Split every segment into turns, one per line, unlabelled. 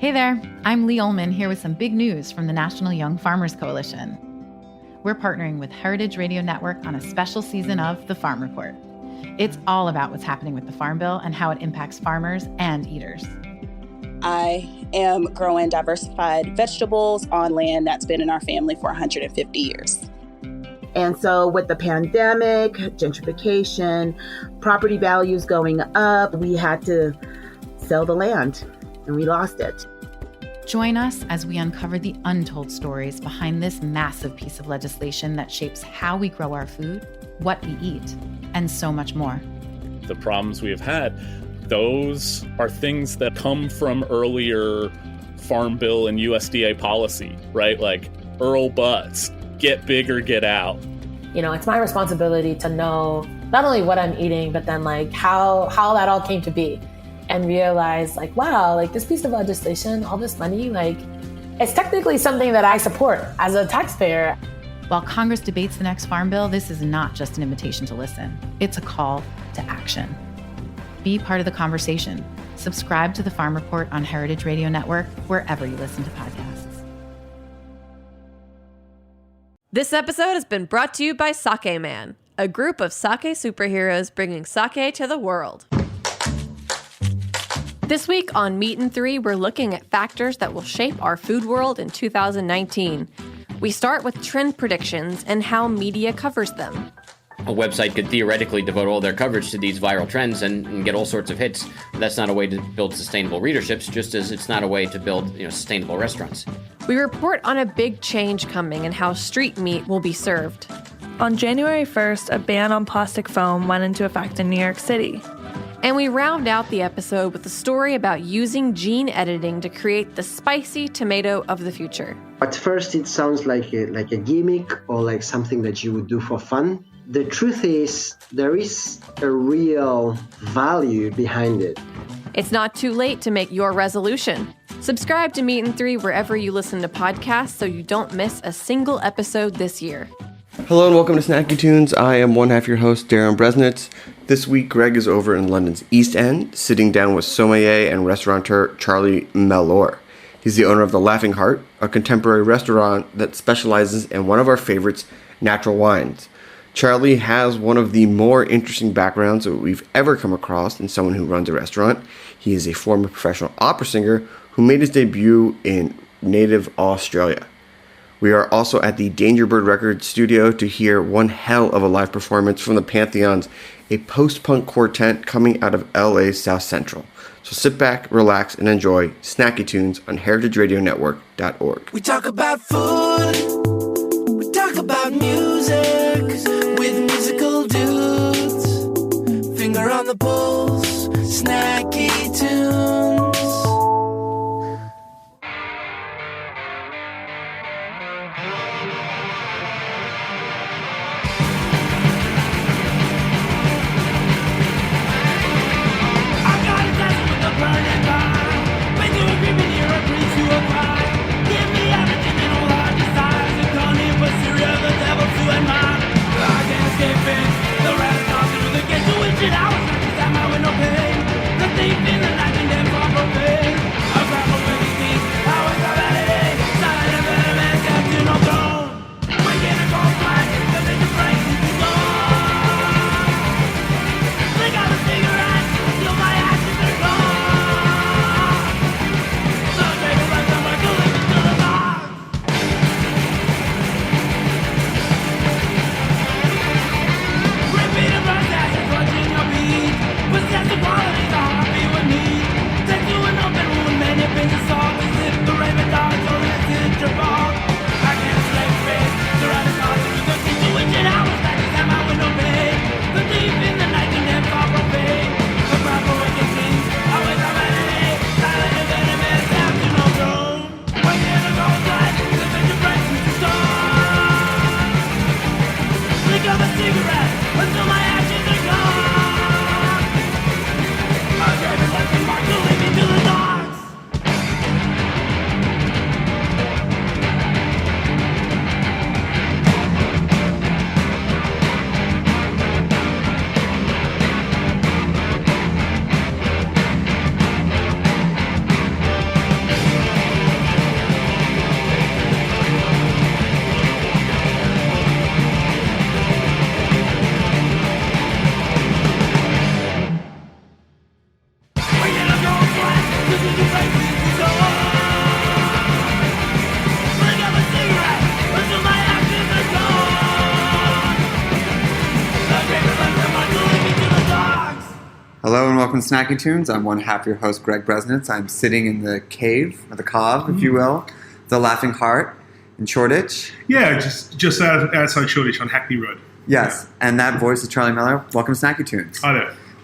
Hey there, I'm Lee Ullman here with some big news from the National Young Farmers Coalition. We're partnering with Heritage Radio Network on a special season of The Farm Report. It's all about what's happening with the Farm Bill and how it impacts farmers and eaters.
I am growing diversified vegetables on land that's been in our family for 150 years.
And so with the pandemic, gentrification, property values going up, we had to sell the land and we lost it.
Join us as we uncover the untold stories behind this massive piece of legislation that shapes how we grow our food, what we eat, and so much more.
The problems we have had, those are things that come from earlier Farm Bill and USDA policy, right? Like Earl Butz, get big or get out.
You know, it's my responsibility to know not only what I'm eating, but then like how that all came to be. And realize like, wow, like this piece of legislation, all this money, like it's technically something that I support as a taxpayer.
While Congress debates the next Farm Bill, this is not just an invitation to listen. It's a call to action. Be part of the conversation. Subscribe to the Farm Report on Heritage Radio Network, wherever you listen to podcasts.
This episode has been brought to you by Sake Man, a group of sake superheroes bringing sake to the world. This week on Meat and Three, we're looking at factors that will shape our food world in 2019. We start with trend predictions and how media covers them.
A website could theoretically devote all their coverage to these viral trends and get all sorts of hits. That's not a way to build sustainable readerships, just as it's not a way to build, sustainable restaurants.
We report on a big change coming and how street meat will be served.
On January 1st, a ban on plastic foam went into effect in New York City.
And we round out the episode with a story about using gene editing to create the spicy tomato of the future.
At first, it sounds like a gimmick or like something that you would do for fun. The truth is, there is a real value behind it.
It's not too late to make your resolution. Subscribe to Meat and Three wherever you listen to podcasts so you don't miss a single episode this year.
Hello and welcome to Snacky Tunes. I am one half your host, Darren Bresnitz. This week, Greg is over in London's East End, sitting down with sommelier and restaurateur Charlie Mellor. He's the owner of The Laughing Heart, a contemporary restaurant that specializes in one of our favorites, natural wines. Charlie has one of the more interesting backgrounds that we've ever come across in someone who runs a restaurant. He is a former professional opera singer who made his debut in native Australia. We are also at the Dangerbird Records studio to hear one hell of a live performance from the Pantheons, a post-punk quartet coming out of LA's South Central. So sit back, relax, and enjoy Snacky Tunes on heritageradionetwork.org.
We talk about food, we talk about music, with musical dudes, finger on the pulse, Snacky Tunes. The
Hello and welcome to Snacky Tunes. I'm one half your host, Greg Bresnitz. I'm sitting in the cave, or the cove, if you will, the Laughing Heart in Shoreditch.
Yeah, just outside Shoreditch on Hackney Road.
Yes, and that voice is Charlie Miller. Welcome to Snacky Tunes.
Hi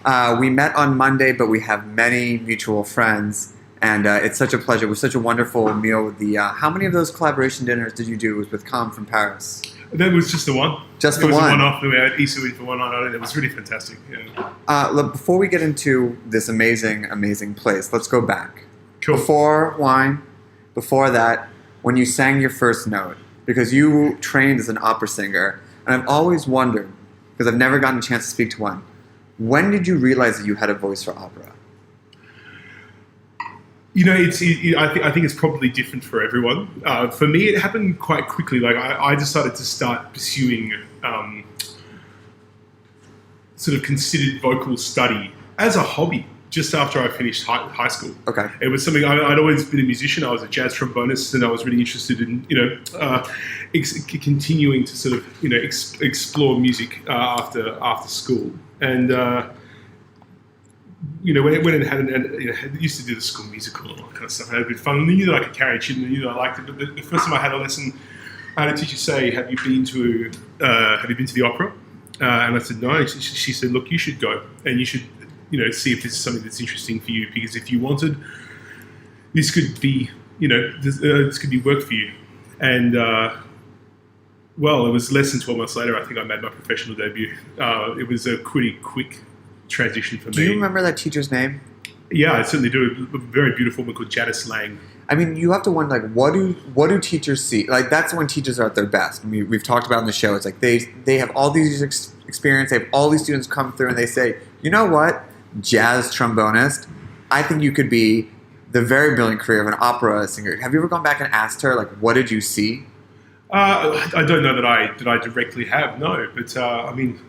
there.
We met on Monday, but we have many mutual friends, and it's such a pleasure. It was such a wonderful meal with the... how many of those collaboration dinners did you do? It was with Com from Paris.
That was just the one.
Just the one?
It was a one-off. We had Isu in for one night. It was really fantastic. Yeah.
Look, before we get into this amazing, amazing place, let's go back.
Cool.
Before wine, before that, when you sang your first note, because you trained as an opera singer, and I've always wondered, because I've never gotten a chance to speak to one, when did you realize that you had a voice for opera?
I think it's probably different for everyone. For me, it happened quite quickly. Like I decided to start pursuing sort of considered vocal study as a hobby just after I finished high school.
Okay.
It was something I'd always been a musician. I was a jazz trombonist, and I was really interested in continuing to sort of explore music after school. And went and had used to do the school musical and all that kind of stuff. I had a bit of fun. I knew that I could carry a tune, and I knew that I liked it. But the first time I had a lesson, I had a teacher say, "Have you been to the opera?" And I said, "No." She said, "Look, you should go, and you should, see if this is something that's interesting for you. Because if you wanted, this could be, this could be work for you." And well, it was less than 12 months later. I think I made my professional debut. It was a pretty quick transition for me.
Do you remember that teacher's name?
Yeah, I certainly do. A very beautiful woman called Janice Lang.
I mean, you have to wonder, like, what do teachers see? Like, that's when teachers are at their best. I mean, we've talked about in the show. It's like they have all these experience. They have all these students come through, and they say, you know what, jazz trombonist, I think you could be the very brilliant career of an opera singer. Have you ever gone back and asked her, like, what did you see?
I don't know that I directly have, no. But I mean,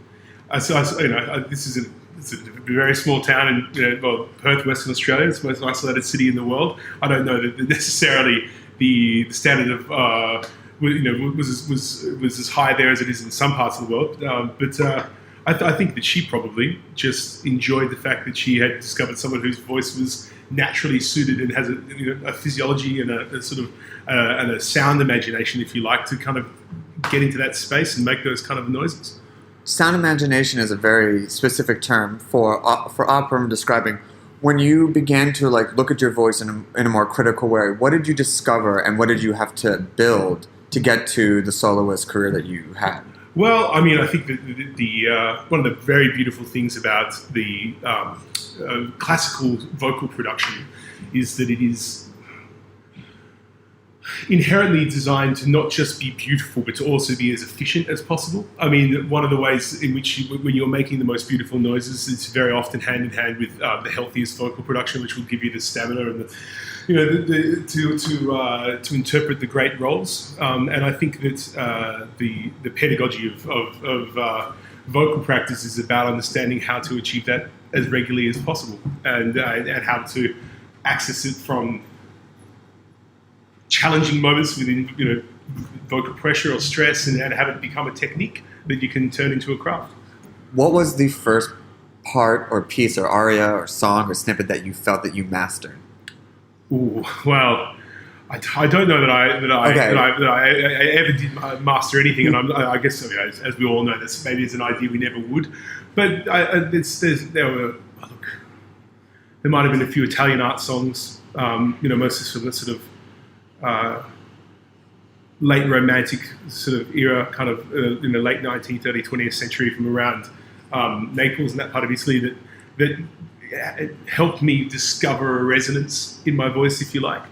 this is it's a very small town in Perth, Western Australia. It's the most isolated city in the world. I don't know that necessarily the standard of was as high there as it is in some parts of the world. But I think that she probably just enjoyed the fact that she had discovered someone whose voice was naturally suited and has a physiology and a sort of and a sound imagination, if you like, to kind of get into that space and make those kind of noises.
Sound imagination is a very specific term for opera. I'm describing when you began to look at your voice in a more critical way. What did you discover, and what did you have to build to get to the soloist career that you had?
Well, I mean, I think that the one of the very beautiful things about the classical vocal production is that it is inherently designed to not just be beautiful, but to also be as efficient as possible. I mean, one of the ways in which when you're making the most beautiful noises, it's very often hand in hand with the healthiest vocal production, which will give you the stamina and to interpret the great roles. And I think that the pedagogy of vocal practice is about understanding how to achieve that as regularly as possible, and how to access it from challenging moments within vocal pressure or stress, and have it become a technique that you can turn into a craft.
What was the first part or piece or aria or song or snippet that you felt that you mastered?
Ooh, well, I don't know that I ever did master anything, and I guess as we all know, that's maybe it's an idea we never would. But there might have been a few Italian art songs, mostly from the sort of late romantic sort of era, kind of in the late 19th, early 20th century, from around Naples and that part of Italy that helped me discover a resonance in my voice, if you like.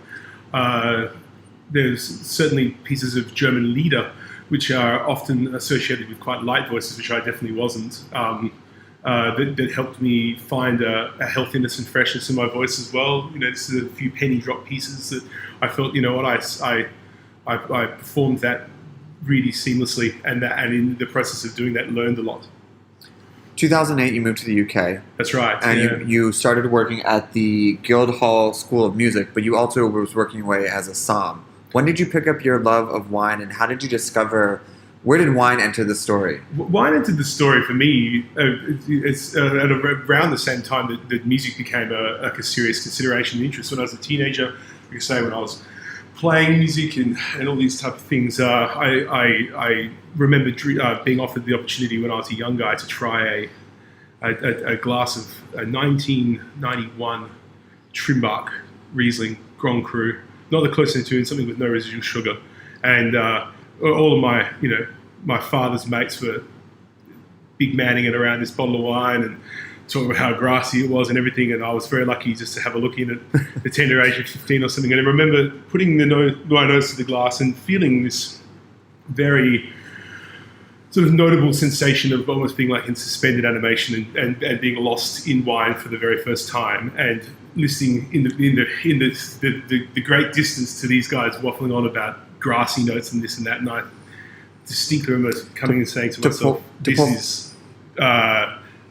There's certainly pieces of German Lieder which are often associated with quite light voices, which I definitely wasn't. That helped me find a healthiness and freshness in my voice as well. This is a few penny drop pieces that I felt, I performed that really seamlessly, and in the process of doing that, learned a lot.
2008, you moved to the UK.
That's right.
And you started working at the Guildhall School of Music, but you also was working away as a som. When did you pick up your love of wine, and how did you discover
Where did wine enter the story?
Wine entered the story for me. It's at around the same time that music became a serious consideration and interest. When I was a teenager, like I say, when I was playing music and all these type of things, I remember being offered the opportunity when I was a young guy to try a glass of a 1991 Trimbach Riesling Grand Cru, not the close into something with no residual sugar, and all of my my father's mates were big manning it around this bottle of wine and talking about how grassy it was and everything, and I was very lucky just to have a look in at the tender age of 15 or something. And I remember putting my nose to the glass and feeling this very sort of notable sensation of almost being like in suspended animation and being lost in wine for the very first time, and listening in the great distance to these guys waffling on about grassy notes and this and that, and I distinctly remember coming and saying to myself, this is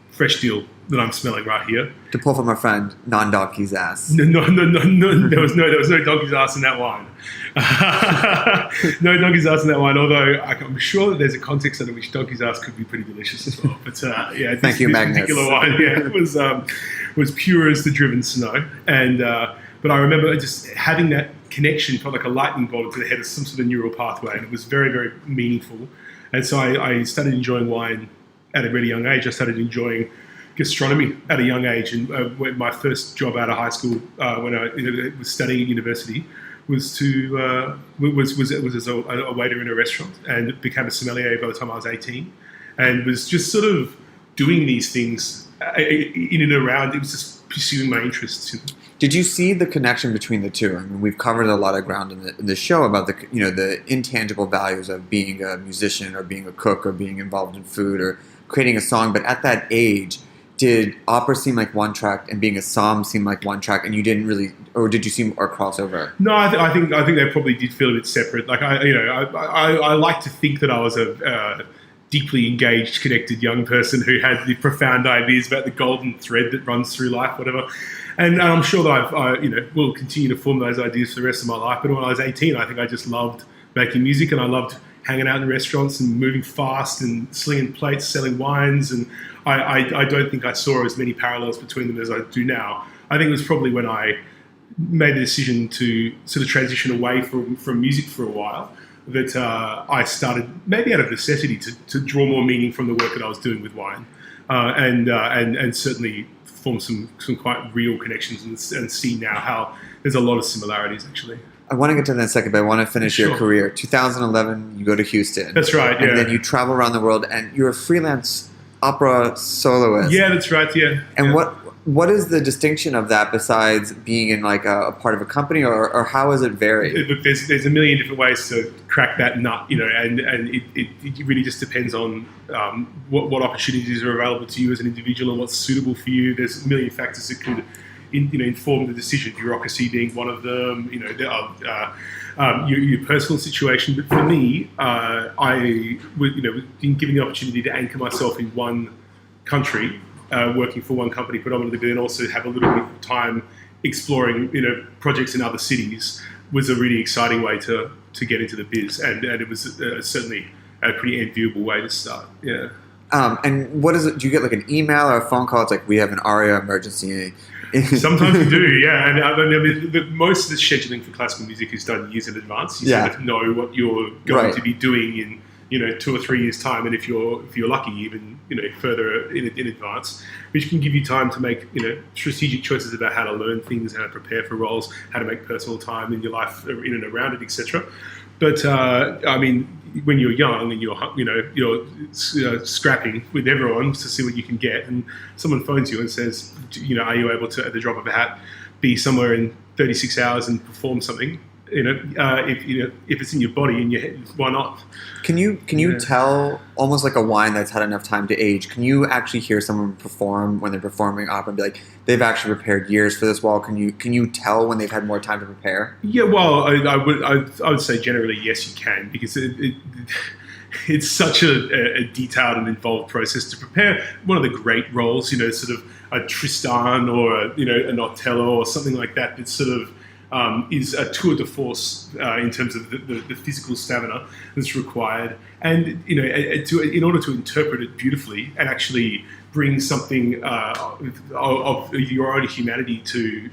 fresh deal that I'm smelling right here.
To pull from a friend, non-donkey's ass.
No, there was no donkey's ass in that wine. No donkey's ass in that wine, although I'm sure that there's a context under which donkey's ass could be pretty delicious as well. But yeah,
Thank you,
this
Magnus.
particular wine was pure as the driven snow. And but I remember just having that connection, felt like a lightning bolt to the head of some sort of neural pathway, and it was very, very meaningful. And so I started enjoying wine at a really young age. I started enjoying gastronomy at a young age, and my first job out of high school when I was studying at university was as a waiter in a restaurant, and became a sommelier by the time I was 18, and was just sort of doing these things in and around. It was just pursuing my interests.
Did you see the connection between the two? I mean, we've covered a lot of ground in the show about the intangible values of being a musician or being a cook or being involved in food or creating a song. But at that age, did opera seem like one track and being a psalm seem like one track, and you didn't really, or did you see more crossover?
No, I think they probably did feel a bit separate. Like I like to think that I was a deeply engaged, connected young person who had the profound ideas about the golden thread that runs through life, whatever. And I'm sure that I will continue to form those ideas for the rest of my life. But when I was 18, I think I just loved making music, and I loved hanging out in restaurants and moving fast and slinging plates, selling wines. And I don't think I saw as many parallels between them as I do now. I think it was probably when I made the decision to sort of transition away from music for a while that I started, maybe out of necessity, to draw more meaning from the work that I was doing with wine, and certainly form some quite real connections and see now how there's a lot of similarities actually.
I want to get to that in a second, but I want to finish
Sure.
your career. 2011, you go to Houston.
That's right, yeah.
And then you travel around the world, and you're a freelance opera soloist.
Yeah, that's right, yeah.
And what is the distinction of that besides being in like a part of a company, or how is it varied?
Look, there's a million different ways to crack that nut, and it really just depends on what opportunities are available to you as an individual and what's suitable for you. There's a million factors that could inform the decision. Bureaucracy being one of them. Your personal situation. But for me, I was given the opportunity to anchor myself in one country, working for one company predominantly, but then also have a little bit of time exploring projects in other cities, was a really exciting way to get into the biz, and it was certainly a pretty enviable way to start. Yeah.
And what is it? Do you get like an email or a phone call? It's like, we have an ARIA emergency.
Sometimes we do, yeah. And I mean, most of the scheduling for classical music is done years in advance. You sort of know what you're going to be doing in 2 or 3 years' time, and if you're lucky, even further in advance, which can give you time to make strategic choices about how to learn things, how to prepare for roles, how to make personal time in your life in and around it, etc. But I mean, when you're young and you're scrapping with everyone to see what you can get, and someone phones you and says, are you able to, at the drop of a hat, be somewhere in 36 hours and perform something? If it's in your body and your head, why not?
Can you tell, almost like a wine that's had enough time to age, can you actually hear someone perform when they're performing opera and be like, they've actually prepared years for this wall? Can you tell when they've had more time to prepare?
Yeah, well, I would say generally yes, you can, because it's such a detailed and involved process to prepare one of the great roles, sort of a Tristan or an Otello or something like that. It's sort of is a tour de force in terms of the physical stamina that's required, and in order to interpret it beautifully and actually bring something of your own humanity to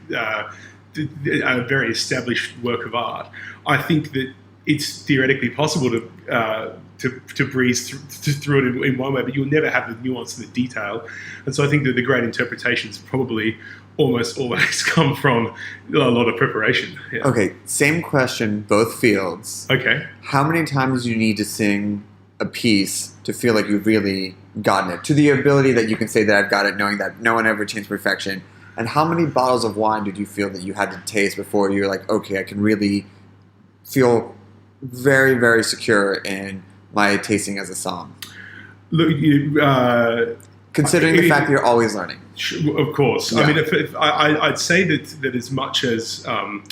a very established work of art. I think that it's theoretically possible to breeze through it in one way, but you'll never have the nuance and the detail. And so I think that the great interpretations probably almost always come from a lot of preparation. Yeah.
Okay, same question, both fields.
Okay.
How many times do you need to sing a piece to feel like you've really gotten it? To the ability that you can say that I've got it, knowing that no one ever attains perfection. And how many bottles of wine did you feel that you had to taste before you're like, okay, I can really feel very, very secure in my tasting as a song?
Look,
considering the fact that you're always learning.
Of course.
Yeah.
I mean, I'd say that as much as how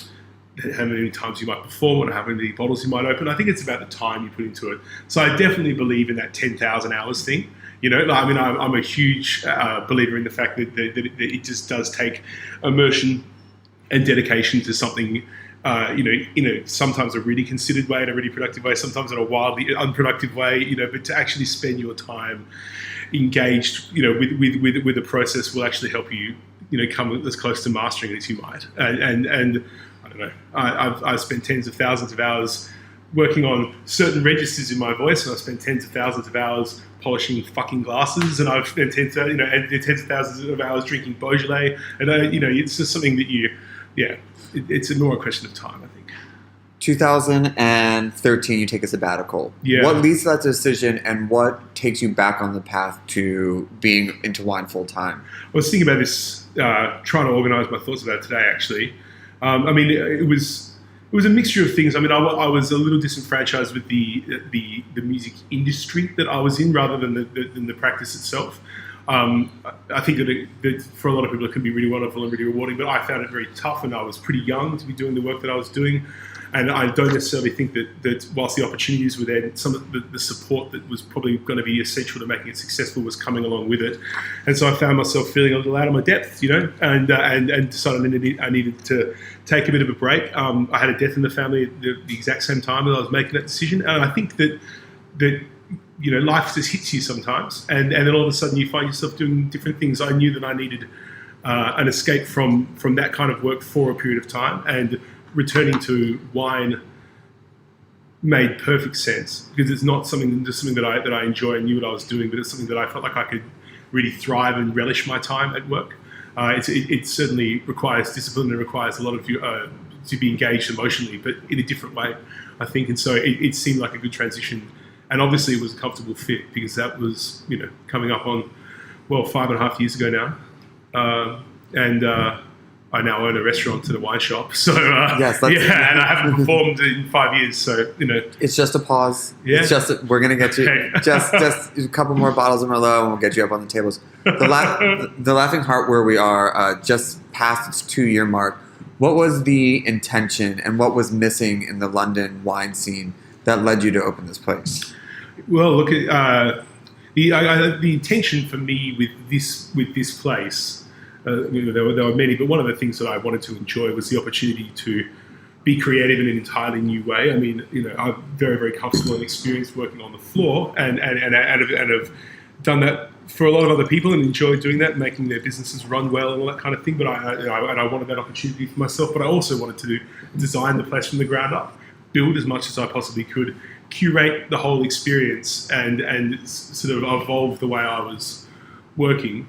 many times you might perform or how many bottles you might open, I think it's about the time you put into it. So I definitely believe in that 10,000 hours thing. I mean, I'm a huge believer in the fact that it just does take immersion and dedication to something, sometimes a really considered way, in a really productive way, sometimes in a wildly unproductive way, but to actually spend your time engaged, with the process will actually help you, come as close to mastering it as you might. And I don't know, I've spent tens of thousands of hours working on certain registers in my voice, and I've spent tens of thousands of hours polishing fucking glasses, and I've spent tens of thousands of hours drinking Beaujolais, and it's just something that it's more a question of time, I think.
2013, you take a sabbatical.
Yeah.
What leads to that decision, and what takes you back on the path to being into wine full time?
I was thinking about this, trying to organise my thoughts about it today, actually. It was a mixture of things. I mean, I was a little disenfranchised with the music industry that I was in, rather than the practice itself. I think that for a lot of people it can be really wonderful and really rewarding, but I found it very tough, and I was pretty young to be doing the work that I was doing. And I don't necessarily think that whilst the opportunities were there, some of the support that was probably going to be essential to making it successful was coming along with it. And so I found myself feeling a little out of my depth, and decided I needed to take a bit of a break. I had a death in the family at the exact same time as I was making that decision. And I think that life just hits you sometimes. And then all of a sudden you find yourself doing different things. I knew that I needed an escape from that kind of work for a period of time, and returning to wine made perfect sense, because it's not something that I enjoy and knew what I was doing, but it's something that I felt like I could really thrive and relish my time at work. It certainly requires discipline and requires a lot of you to be engaged emotionally, but in a different way, I think. And so it seemed like a good transition, and obviously it was a comfortable fit, because that was coming up on 5.5 years ago now, and I now own a restaurant and a wine shop. So
yes,
and I haven't performed in 5 years. So
it's just a pause.
Yeah.
It's just we're gonna get you just a couple more bottles of Merlot, and we'll get you up on the tables. The Laughing Heart, where we are, just past its 2-year mark. What was the intention, and what was missing in the London wine scene that led you to open this place?
Well, look, the intention for me with this place. There were many, but one of the things that I wanted to enjoy was the opportunity to be creative in an entirely new way. I mean, I'm very, very comfortable and experienced working on the floor, and have done that for a lot of other people and enjoyed doing that, making their businesses run well and all that kind of thing. But I wanted that opportunity for myself. But I also wanted to design the place from the ground up, build as much as I possibly could, curate the whole experience, and sort of evolve the way I was working.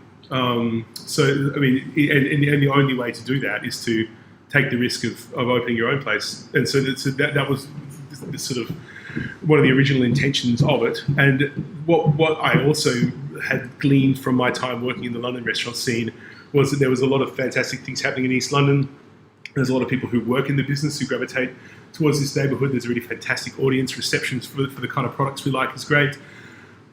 So, I mean, and the only way to do that is to take the risk of opening your own place. And so that was sort of one of the original intentions of it. And what I also had gleaned from my time working in the London restaurant scene was that there was a lot of fantastic things happening in East London. There's a lot of people who work in the business who gravitate towards this neighbourhood. There's a really fantastic audience. Receptions for the kind of products we like is great.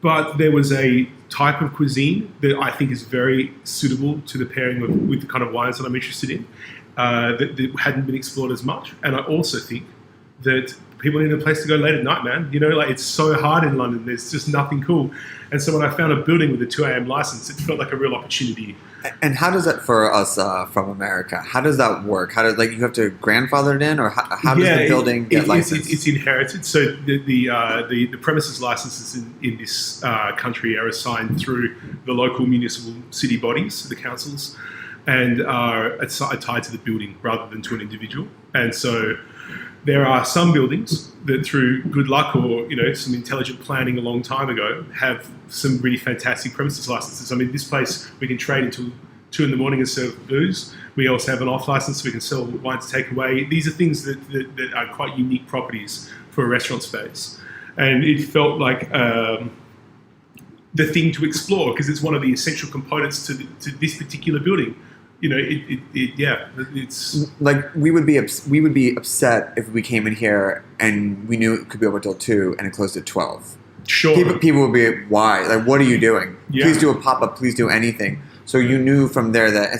But there was a type of cuisine that I think is very suitable to the pairing with the kind of wines that I'm interested in, that hadn't been explored as much. And I also think that people need a place to go late at night, man. You know, like it's so hard in London. There's just nothing cool. And so when I found a building with a 2 a.m. license, it felt like a real opportunity.
And how does that, for us from America, how does that work? How does, like, you have to grandfather it in, or how does the building get licensed?
It's inherited. So the premises licenses in this country are assigned through the local municipal city bodies, the councils, and are tied to the building rather than to an individual. And so there are some buildings that, through good luck or some intelligent planning a long time ago, have some really fantastic premises licenses. I mean, this place we can trade until 2 a.m. and serve booze. We also have an off license, so we can sell wine to take away. These are things that are quite unique properties for a restaurant space, and it felt like the thing to explore because it's one of the essential components to this particular building. It's
like we would be upset if we came in here and we knew it could be open till 2 and it closed at 12.
Sure.
People would be, why? Like, what are you doing?
Yeah.
Please do a pop up. Please do anything. So you knew from there that.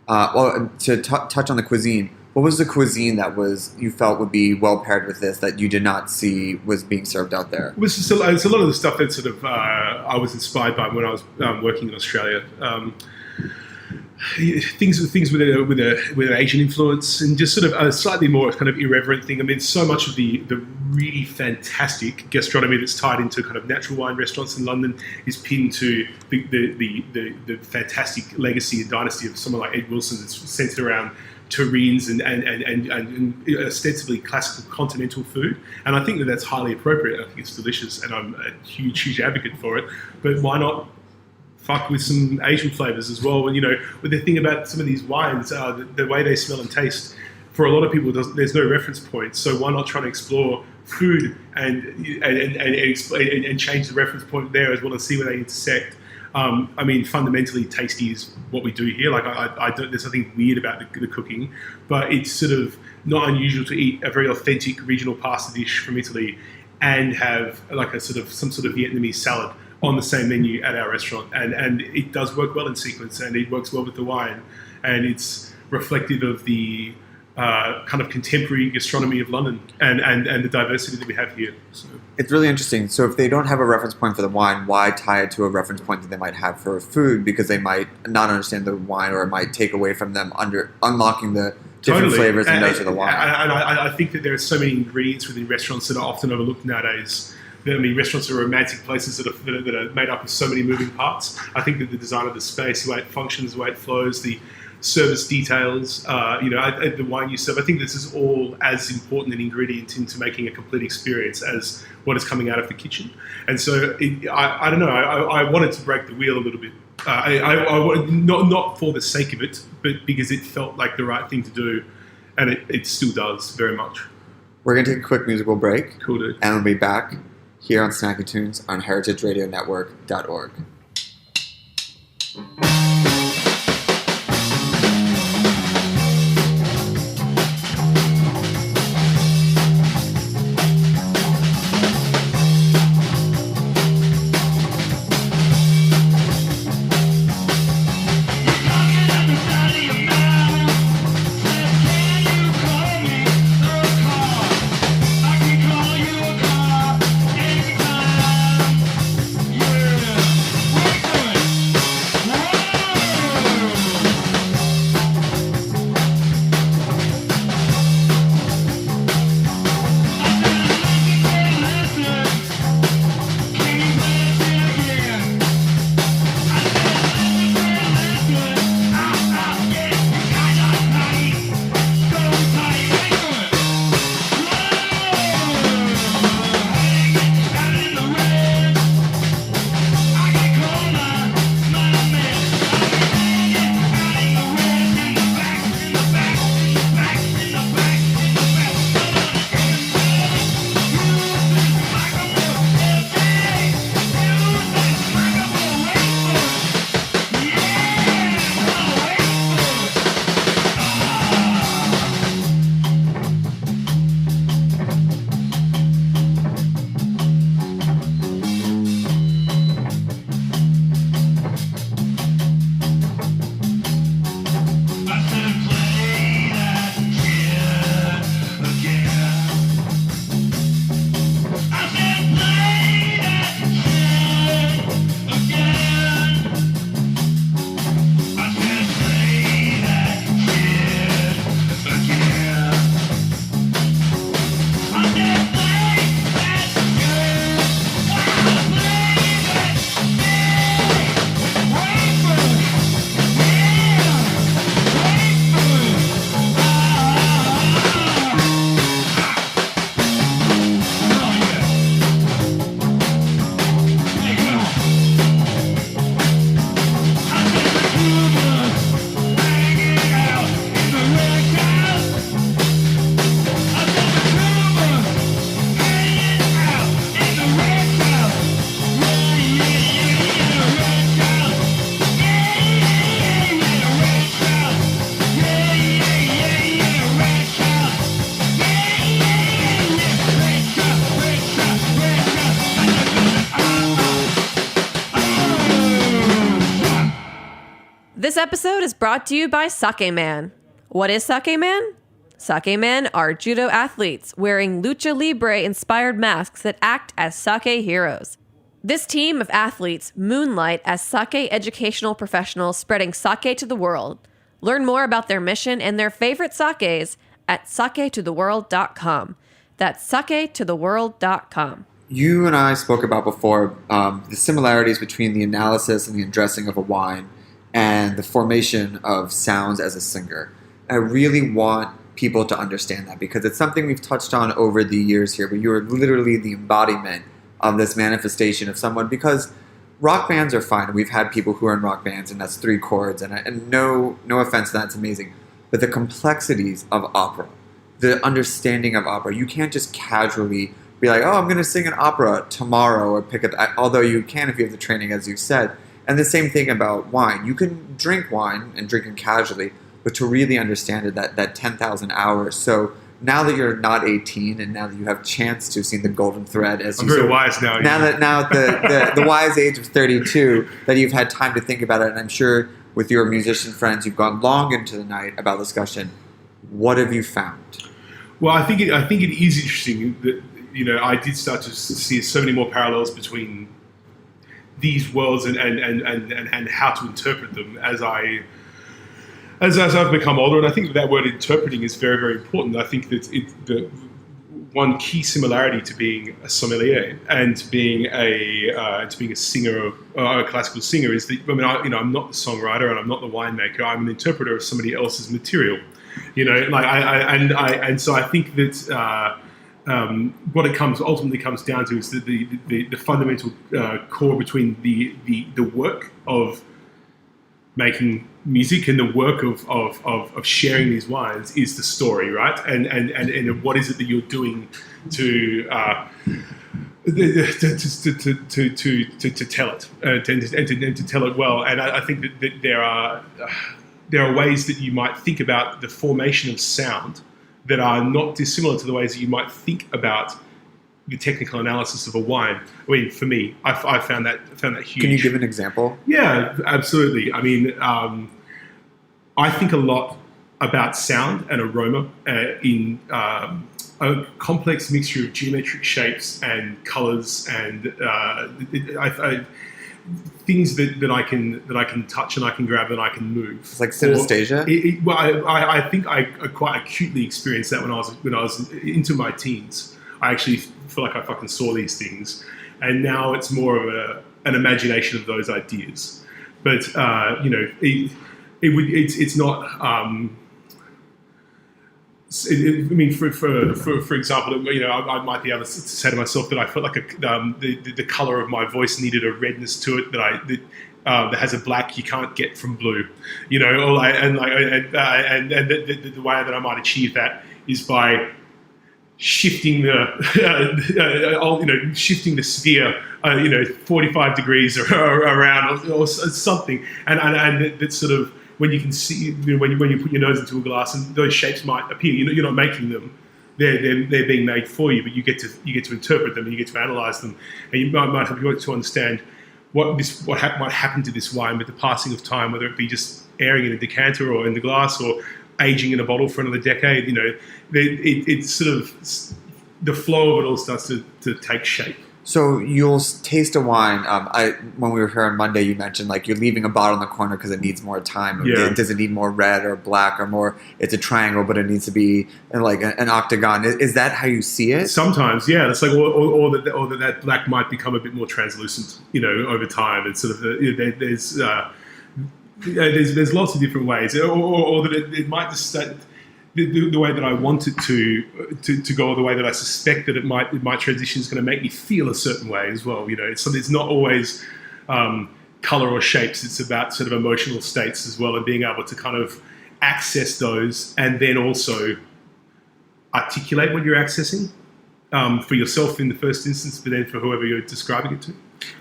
And to touch on the cuisine, what was the cuisine that you felt would be well paired with this that you did not see was being served out there?
It's a lot of the stuff that sort of I was inspired by when I was working in Australia. Things with an Asian influence and just sort of a slightly more kind of irreverent thing. I mean, so much of the really fantastic gastronomy that's tied into kind of natural wine restaurants in London is pinned to the fantastic legacy and dynasty of someone like Ed Wilson that's centered around terrines and ostensibly classical continental food. And I think that's highly appropriate. I think it's delicious and I'm a huge advocate for it. But why not fuck with some Asian flavors as well? And with the thing about some of these wines, the way they smell and taste, for a lot of people, there's no reference point. So why not try to explore food and change the reference point there as well as see where they intersect? I mean, fundamentally, tasty is what we do here. Like, there's nothing weird about the cooking, but it's sort of not unusual to eat a very authentic regional pasta dish from Italy and have like some sort of Vietnamese salad on the same menu at our restaurant, and it does work well in sequence, and it works well with the wine, and it's reflective of the kind of contemporary gastronomy of London and the diversity that we have here. So.
It's really interesting. So if they don't have a reference point for the wine, why tie it to a reference point that they might have for food? Because they might not understand the wine, or it might take away from them unlocking the different flavors and notes of the wine.
And I think that there are so many ingredients within restaurants that are often overlooked nowadays. I mean, restaurants are romantic places that are made up of so many moving parts. I think that the design of the space, the way it functions, the way it flows, the service details, the wine you serve, I think this is all as important an ingredient into making a complete experience as what is coming out of the kitchen. And so, I don't know, I wanted to break the wheel a little bit. Not for the sake of it, but because it felt like the right thing to do, and it still does very much.
We're going to take a quick musical break.
Cool, dude.
And we'll be back here on Snacky Tunes on heritageradionetwork.org.
episode is brought to you by Sake Man. What is Sake Man? Sake Men are judo athletes wearing lucha libre-inspired masks that act as sake heroes. This team of athletes moonlight as sake educational professionals spreading sake to the world. Learn more about their mission and their favorite sakes at saketotheworld.com. That's saketotheworld.com.
You and I spoke about before the similarities between the analysis and the addressing of a wine and the formation of sounds as a singer. I really want people to understand that because it's something we've touched on over the years here, but you are literally the embodiment of this manifestation of someone, because rock bands are fine. We've had people who are in rock bands and that's 3 chords, and no offense, that's amazing. But the complexities of opera, the understanding of opera, you can't just casually be like, oh, I'm going to sing an opera tomorrow or pick up, although you can if you have the training, as you said. And the same thing about wine. You can drink wine and drink it casually, but to really understand it, that 10,000 hours. So now that you're not 18 and now that you have chance to see the golden thread, as
I'm
you
very
said,
wise now.
Now at the wise age of 32, that you've had time to think about it, and I'm sure with your musician friends, you've gone long into the night about discussion. What have you found?
Well, I think it is interesting that I did start to see so many more parallels between these worlds and how to interpret them as I've become older. And I think that word interpreting is very, very important. I think that the one key similarity to being a sommelier and to being a singer, a classical singer, is that I'm not the songwriter and I'm not the winemaker. I'm an interpreter of somebody else's material. So I think that what it ultimately comes down to is that the fundamental core between the work of making music and the work of sharing these wines is the story, right? And what is it that you're doing to tell it and to tell it well? And I think that there are ways that you might think about the formation of sound that are not dissimilar to the ways that you might think about the technical analysis of a wine. I mean, for me, I found that huge.
Can you give an example?
Yeah, absolutely. I mean, I think a lot about sound and aroma in a complex mixture of geometric shapes and colors and things that I can touch and I can grab and I can move.
It's like synesthesia.
I think I quite acutely experienced that when I was into my teens. I actually feel like I fucking saw these things, and now it's more of an imagination of those ideas. But it's not. For example, I might be able to say to myself that I felt like the color of my voice needed a redness to it that has a black you can't get from blue, the way that I might achieve that is by shifting shifting the sphere, 45 degrees around or something, and that sort of. When you can see, when you put your nose into a glass, and those shapes might appear. You're not making them; they're being made for you. But you get to interpret them, and you get to analyze them, and you might have to understand what might happen to this wine with the passing of time, whether it be just airing in a decanter or in the glass, or aging in a bottle for another decade. It's sort of the flow of it all starts to take shape.
So you'll taste a wine. When we were here on Monday, you mentioned like you're leaving a bottle in the corner because it needs more time.
Yeah.
Does it need more red or black or more? It's a triangle, but it needs to be like an octagon. Is that how you see it?
Sometimes, yeah. It's like, or that black might become a bit more translucent, over time. It's sort of there's lots of different ways, or that it might just. The way that I want it to go, or the way that I suspect that it might transition is going to make me feel a certain way as well. It's not always color or shapes. It's about sort of emotional states as well, and being able to kind of access those, and then also articulate what you're accessing for yourself in the first instance, but then for whoever you're describing it to.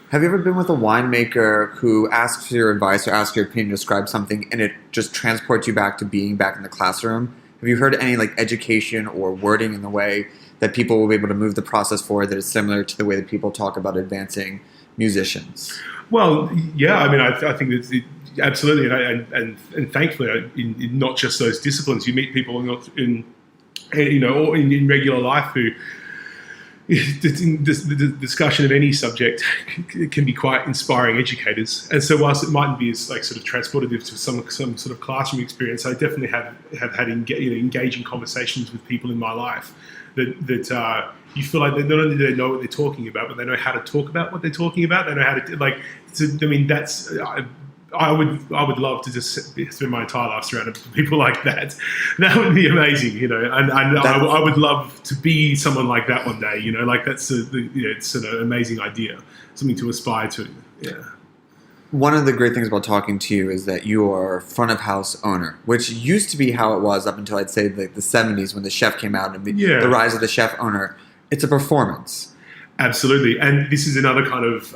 Have you ever been with a winemaker who asks for your advice or asks your opinion to describe something, and it just transports you back to being back in the classroom? Have you heard any like education or wording in the way that people will be able to move the process forward that is similar to the way that people talk about advancing musicians?
Well, yeah. I mean, I think that Absolutely, and thankfully, in not just those disciplines, you meet people in regular life who. The discussion of any subject can be quite inspiring educators, and so whilst it mightn't be as like sort of transportative to some sort of classroom experience, I definitely have had engaging conversations with people in my life that you feel like not only do they know what they're talking about, but they know how to talk about what they're talking about. They know how to that's. I would love to just spend my entire life surrounded by people like that. That would be amazing, and I would love to be someone like that one day, like that's it's an amazing idea, something to aspire to. Yeah.
One of the great things about talking to you is that you are front of house owner, which used to be how it was up until I'd say like the 70s when the chef came out and the rise of the chef owner. It's a performance.
Absolutely, and this is another kind of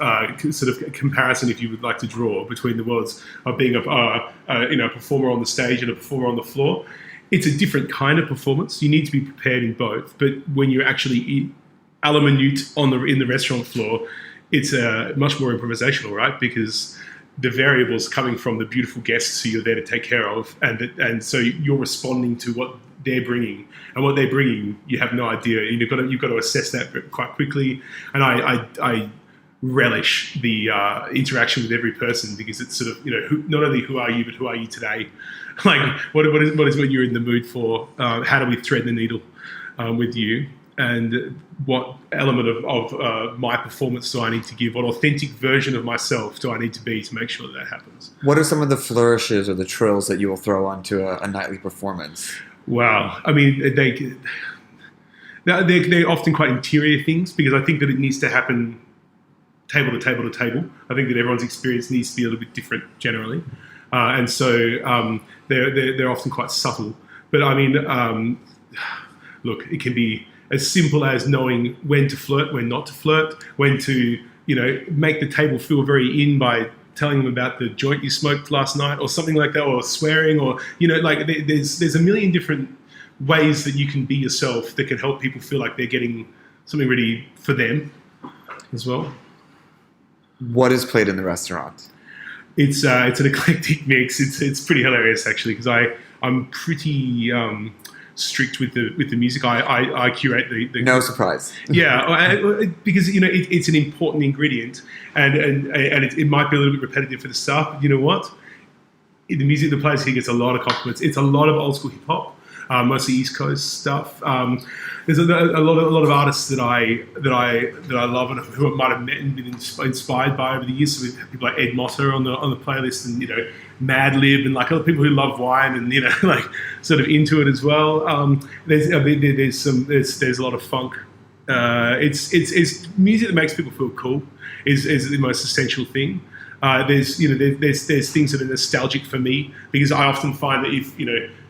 sort of comparison, if you would like to draw, between the worlds of being a performer on the stage and a performer on the floor. It's a different kind of performance. You need to be prepared in both, but when you're actually a la minute in the restaurant floor, it's much more improvisational, right? Because the variables coming from the beautiful guests who you're there to take care of, and so you're responding to what they're bringing, and what they're bringing, you have no idea. You've got to assess that quite quickly. And I relish the interaction with every person, because it's sort of not only who are you, but who are you today? Like what is what you're in the mood for? How do we thread the needle with you? And what element of my performance do I need to give? What authentic version of myself do I need to be to make sure that happens?
What are some of the flourishes or the trills that you will throw onto a nightly performance?
Wow. I mean, they're often quite interior things, because I think that it needs to happen table to table to table. I think that everyone's experience needs to be a little bit different generally. And so they're often quite subtle. But I mean, look, it can be as simple as knowing when to flirt, when not to flirt, when to, make the table feel very in by telling them about the joint you smoked last night or something like that, or swearing, or, there's a million different ways that you can be yourself that can help people feel like they're getting something really for them as well.
What is played in the restaurant?
It's an eclectic mix. It's pretty hilarious, actually, because I'm pretty strict with the music. I curate the
no surprise.
Yeah, because it's an important ingredient, and it might be a little bit repetitive for the staff, but you know what? The music that plays here gets a lot of compliments. It's a lot of old school hip hop, mostly East Coast stuff. There's a lot of artists that I love and who I might have met and been inspired by over the years. So we have people like Ed Motter on the playlist, and Mad Lib, and like other people who love wine and like sort of into it as well. There's a lot of funk. It's music that makes people feel cool is the most essential thing. There's things that are nostalgic for me, because I often find that if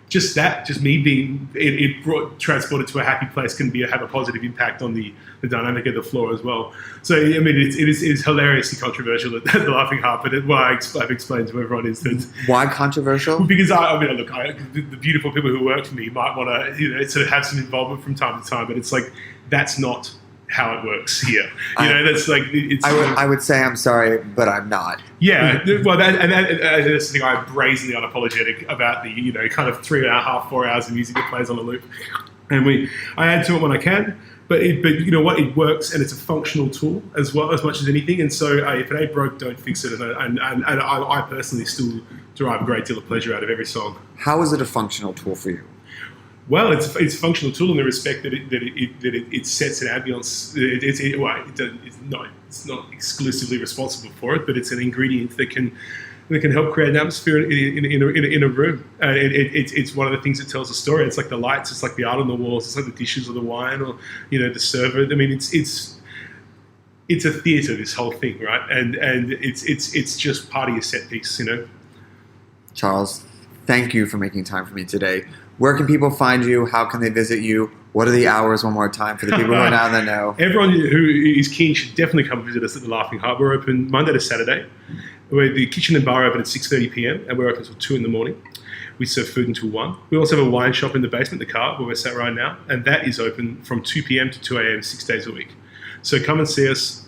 just me being transported to a happy place can have a positive impact on the dynamic of the floor as well. So I mean, it is hilariously controversial at the Laughing Heart, but what I've explained to everyone is that
why controversial?
Because the beautiful people who work for me might want to sort of have some involvement from time to time, but it's like that's not how it works here. That's like it's.
I would say I'm sorry, but I'm not.
Yeah, well, that's the thing. I'm brazenly unapologetic about the kind of 3.5, 4 hours of music that plays on a loop, and I add to it when I can. But you know what? It works, and it's a functional tool as well, as much as anything. And so, if it ain't broke, don't fix it. And I personally still derive a great deal of pleasure out of every song.
How is it a functional tool for you?
Well, it's a functional tool in the respect that it sets an ambience. It's not exclusively responsible for it, but it's an ingredient that can help create an atmosphere in a room. It's one of the things that tells a story. It's like the lights, it's like the art on the walls, it's like the dishes or the wine, or the server. I mean, it's a theatre, this whole thing, right? And it's just part of your set piece,
Charles, thank you for making time for me today. Where can people find you? How can they visit you? What are the hours, one more time, for the people who are now that know?
Everyone who is keen should definitely come visit us at the Laughing Heart. We're open Monday to Saturday. The kitchen and bar open at 6:30 p.m. and we're open until 2 in the morning. We serve food until 1. We also have a wine shop in the basement, the car, where we're sat right now, and that is open from 2 p.m. to 2 a.m. 6 days a week. So come and see us.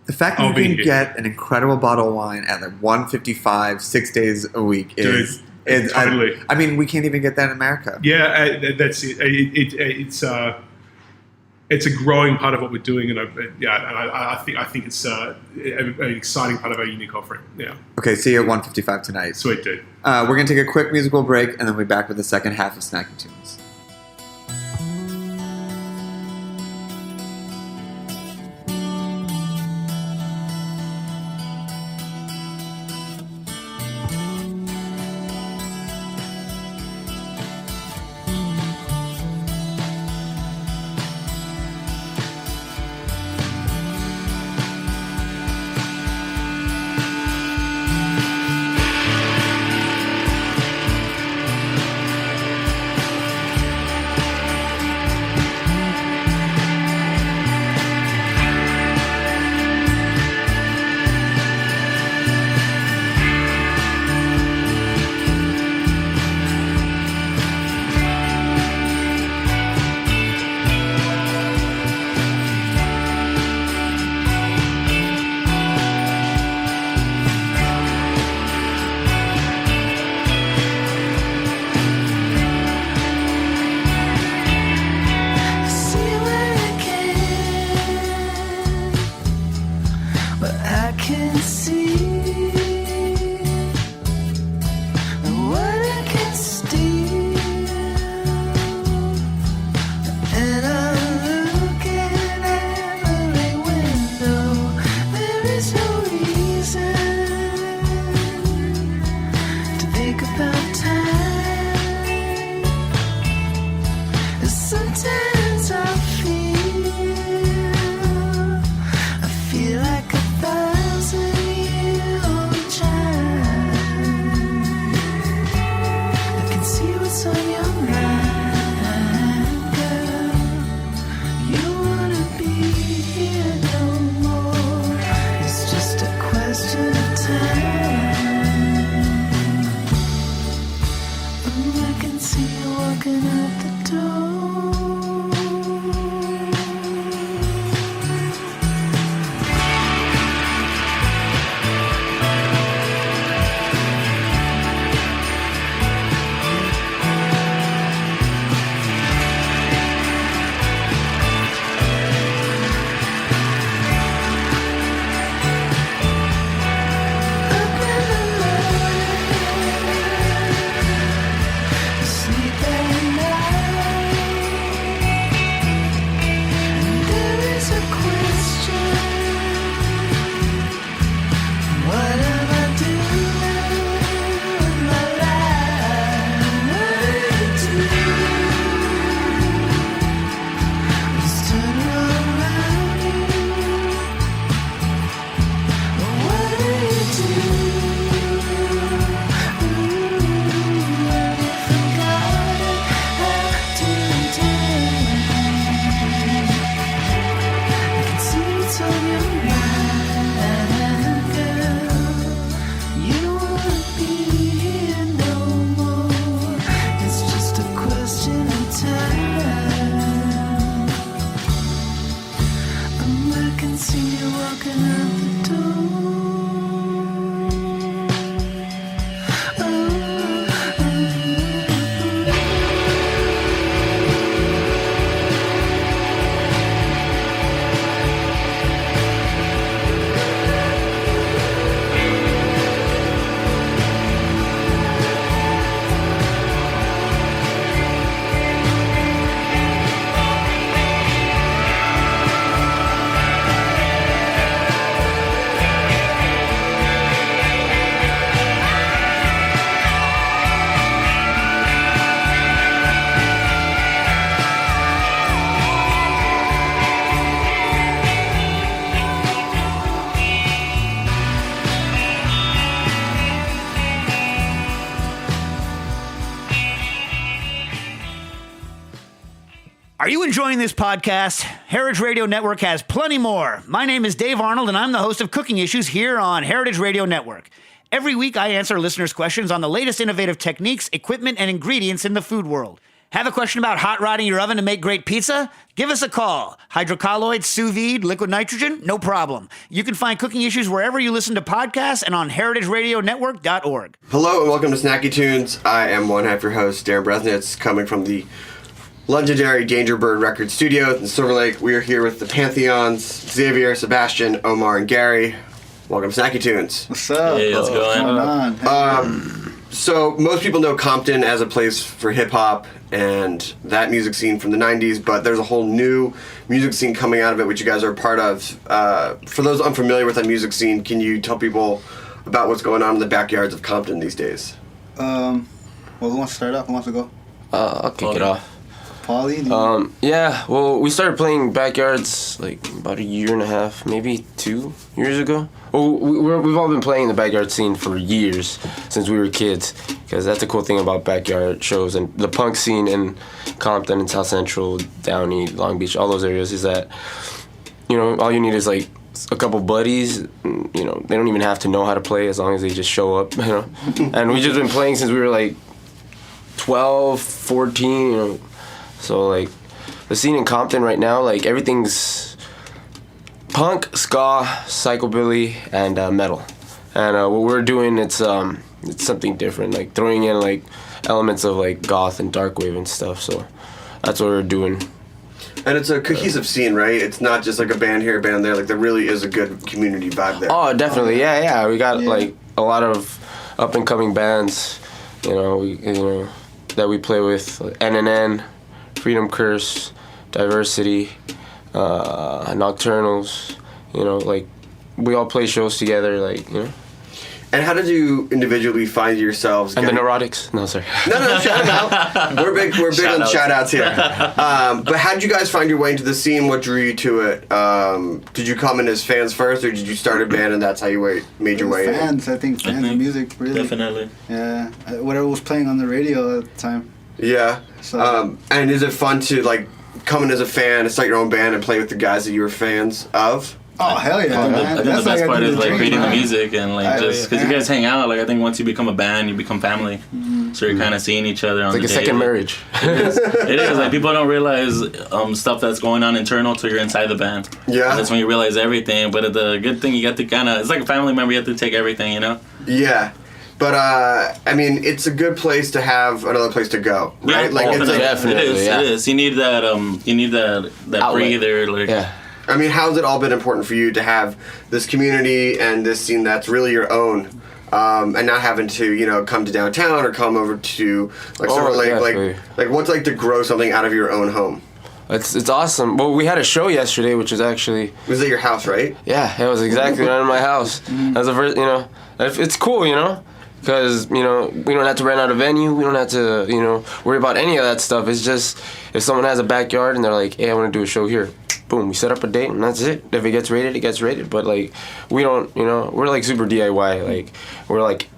The fact that you can get an incredible bottle of wine at like $155 6 days a week is
totally.
I mean, we can't even get that in America.
Yeah, that's it. It's a growing part of what we're doing, and I think it's an exciting part of our unique offering. Yeah.
Okay, see you at 155 tonight.
Sweet, dude.
We're going to take a quick musical break, and then we'll be back with the second half of Snacking Tunes.
Are you enjoying this podcast? Heritage Radio Network has plenty more. My name is Dave Arnold, and I'm the host of Cooking Issues here on Heritage Radio Network. Every week, I answer listeners' questions on the latest innovative techniques, equipment, and ingredients in the food world. Have a question about hot rodding your oven to make great pizza? Give us a call. Hydrocolloids, sous vide, liquid nitrogen? No problem. You can find Cooking Issues wherever you listen to podcasts and on heritageradionetwork.org.
Hello and welcome to Snacky Tunes. I am one half your host, Darren Bresnitz, coming from the legendary Danger Bird Record Studios in Silver Lake. We are here with the Pantheons, Xavier, Sebastian, Omar, and Gary. Welcome to Snacky Tunes.
What's up?
Hey, how's it going?
So most people know Compton as a place for hip-hop and that music scene from the 90s, but there's a whole new music scene coming out of it, which you guys are a part of. For those unfamiliar with that music scene, can you tell people about what's going on in the backyards of Compton these days?
Well, who wants to start off? Who wants to go?
I'll kick it off.
Paulie?
Yeah, well, we started playing backyards like about a year and a half, maybe 2 years ago. Well, we've all been playing the backyard scene for years, since we were kids, because that's the cool thing about backyard shows and the punk scene in Compton and South Central, Downey, Long Beach, all those areas, is that, you know, all you need is like a couple buddies, you know, they don't even have to know how to play as long as they just show up, you know. And we've just been playing since we were like 12, 14, you know. So, like, the scene in Compton right now, like, everything's punk, ska, psychobilly, and metal. And what we're doing, it's something different, like, throwing in, like, elements of, like, goth and darkwave and stuff. So that's what we're doing.
And it's a cohesive scene, right? It's not just, like, a band here, a band there. Like, there really is a good community vibe there.
Oh, definitely. Yeah. We got, like, a lot of up-and-coming bands, you know, that we play with. Like NNN, Freedom Curse, Diversity, Nocturnals, you know, like, we all play shows together, like, you know.
And how did you individually find yourselves?
And the Neurotics? No, sorry.
No, shout them out. We're big on shout-outs here. But how did you guys find your way into the scene? What drew you to it? Did you come in as fans first, or did you start a band and that's how you made your way in?
Fans of music, really.
Definitely.
Yeah, whatever was playing on the radio at the time.
Yeah.
So.
And is it fun to, like, come in as a fan and start your own band and play with the guys that you were fans of?
Oh, hell yeah, man.
I think the best part is, like, creating the music and, like, just because you guys hang out. Like, I think once you become a band, you become family. Mm-hmm. So you're kind of seeing each other on the
day. It's like a second marriage.
It is. Like, people don't realize stuff that's going on internal till you're inside the band.
Yeah.
And that's when you realize everything. But the good thing, you get to kind of, it's like a family member, you have to take everything, you know?
Yeah. But, I mean, it's a good place to have another place to go, right?
Yeah,
like, it's
definitely. It is. You need that breather. Like,
yeah. I mean, how's it all been important for you to have this community and this scene that's really your own, and not having to, you know, come to downtown or come over to, like, Silver Lake? Like, what's like to grow something out of your own home?
It's awesome. Well, we had a show yesterday, which is actually...
Was at your house, right?
Yeah, it was exactly right in my house. That's the first, you know, it's cool, you know? Because, you know, we don't have to rent out a venue. We don't have to, you know, worry about any of that stuff. It's just, if someone has a backyard and they're like, hey, I want to do a show here. Boom, we set up a date and that's it. If it gets rated, it gets rated. But, like, we don't, you know, we're, like, super DIY. Like, we're, like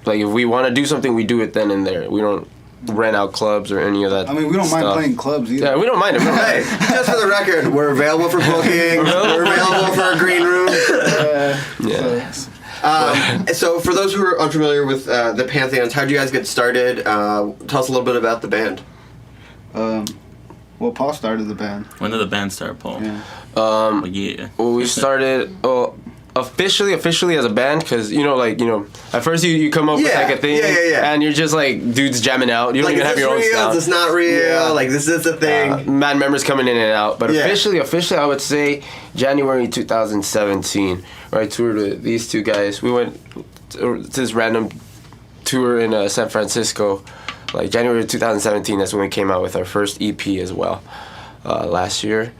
if we want to do something, we do it then and there. We don't rent out clubs or any of that.
I mean, we don't mind playing clubs either.
Yeah, we don't mind it.
Hey, just for the record, we're available for booking. We're available for a green room.
Yeah.
So for those who are unfamiliar with the Pantheons, how did you guys get started? Tell us a little bit about the band.
Well, Paul started the band.
When did the band start, Paul?
Yeah.
Well, we started officially as a band, because, you know, like, you know, at first you come up with, like, a thing, and you're just, like, dudes jamming out. You don't even have your own sound.
It's not real. Like, this is a thing.
Band members coming in and out. But officially, I would say January 2017, where I toured with these two guys. We went to this random tour in San Francisco. Like, January 2017, that's when we came out with our first EP as well, last year.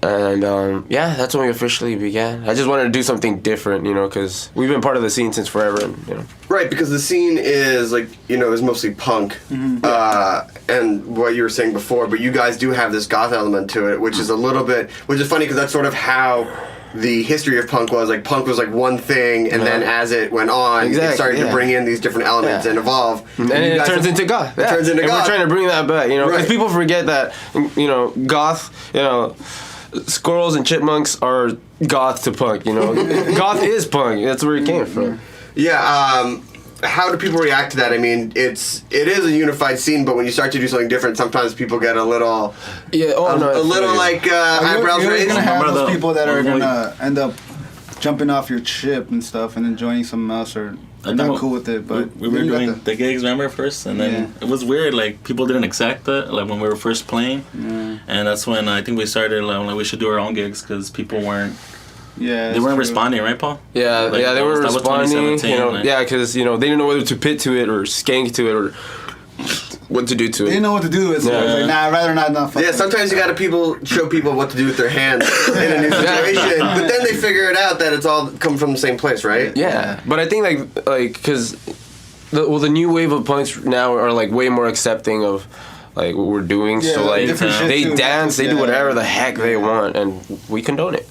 And, that's when we officially began. I just wanted to do something different, you know, because we've been part of the scene since forever, and, you know.
Right, because the scene is, like, you know, is mostly punk, and what you were saying before, but you guys do have this goth element to it, which is a little bit, which is funny because that's sort of how the history of punk was. Like, punk was, like, one thing, and then as it went on, it started to bring in these different elements and evolve.
And it turns into goth.
It turns into goth.
We're trying to bring that back, you know, because people forget that, you know, goth, you know, squirrels and chipmunks are goth to punk, you know. Goth is punk. That's where it came from.
Yeah, how do people react to that? I mean, it is a unified scene, but when you start to do something different, sometimes people get a little, eyebrows
You're
raised.
gonna have those people that are gonna end up jumping off your ship and stuff, and then joining someone else, or they're not cool with it. But
we were doing the gigs, remember, first, and then it was weird. Like people didn't accept it, like when we were first playing, and that's when I think we started like we should do our own gigs because people weren't.
Yeah,
they weren't responding, right, Paul?
Yeah,
like,
they were responding.
Like,
because they didn't know whether to pit to it or skank to it or what to do to it.
They didn't know what to do with it. So like, nah, I'd rather not.
Yeah, sometimes you got to show people what to do with their hands in a new situation, but then they figure it out that it's all come from the same place, right?
Yeah, but I think like because the new wave of punks now are like way more accepting of like what we're doing.
Yeah,
so like they dance, they do whatever the heck they want, and we condone it.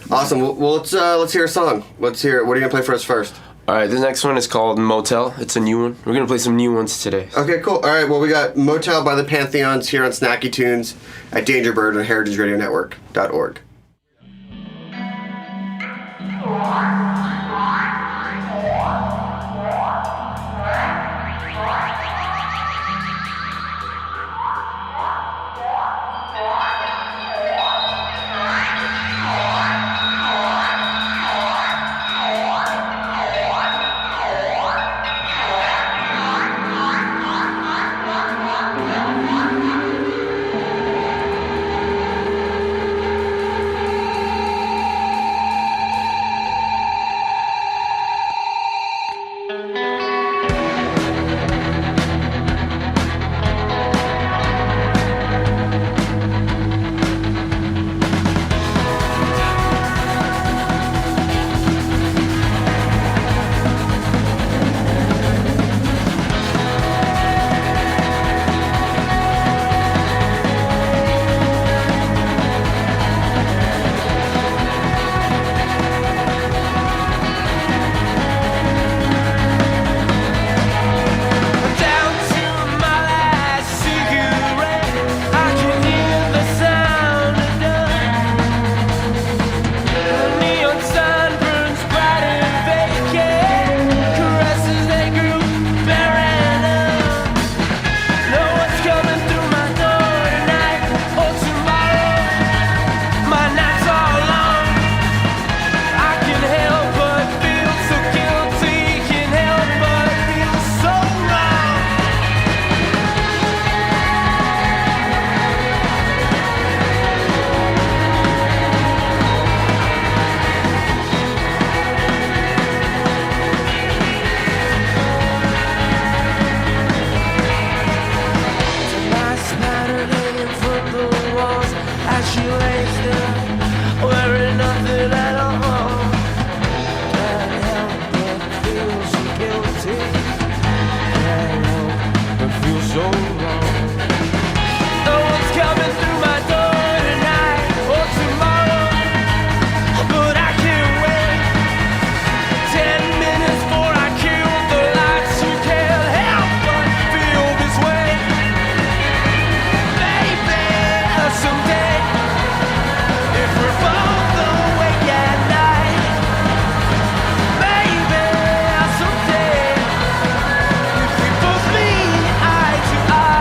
Awesome. Well, let's hear a song. Let's hear it. What are you gonna play for us first?
All right, the next one is called Motel. It's a new one. We're gonna play some new ones today.
Okay, cool. All right. Well, we got Motel by the Pantheons here on Snacky Tunes at Dangerbird and HeritageRadioNetwork.org.
Eye to eye.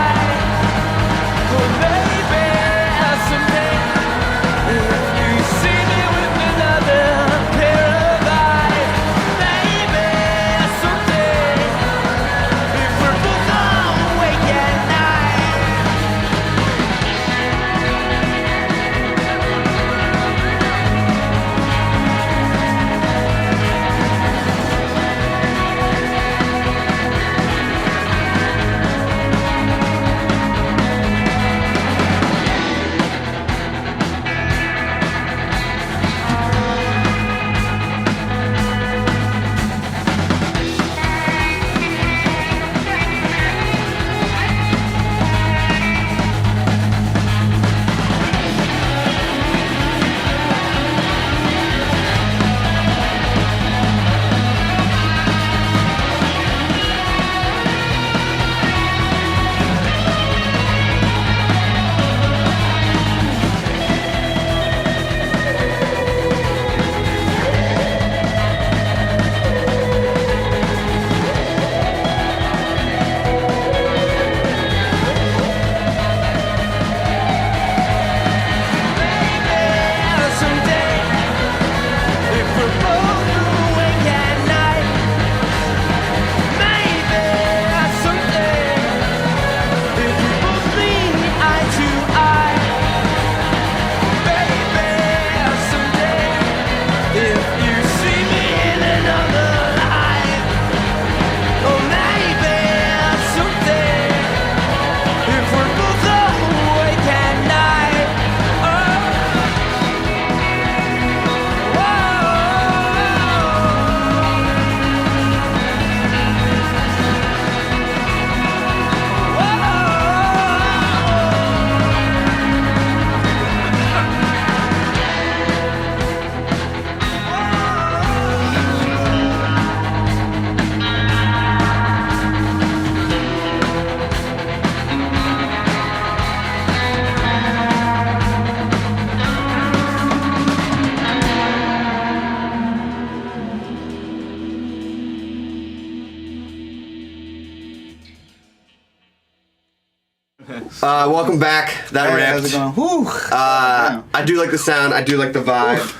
Welcome back. That
Hey,
ripped.
how's it going? Whew.
I do like the sound. I do like the vibe.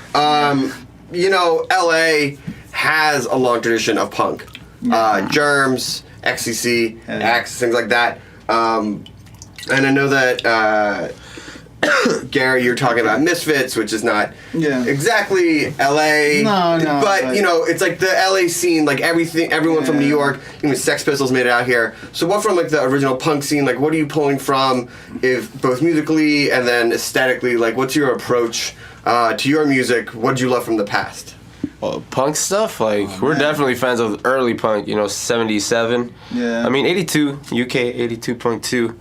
LA has a long tradition of punk. Germs, XCC, Axe, things like that. And I know that Gary, you're talking about Misfits, which is not exactly LA.
No,
but it's like the LA scene, like everyone from New York, even Sex Pistols made it out here. So what from like the original punk scene, like what are you pulling from, if both musically and then aesthetically, like what's your approach to your music? What did you love from the past?
Well, punk stuff, like we're definitely fans of early punk, 77.
Yeah.
I mean 82, UK 82.2.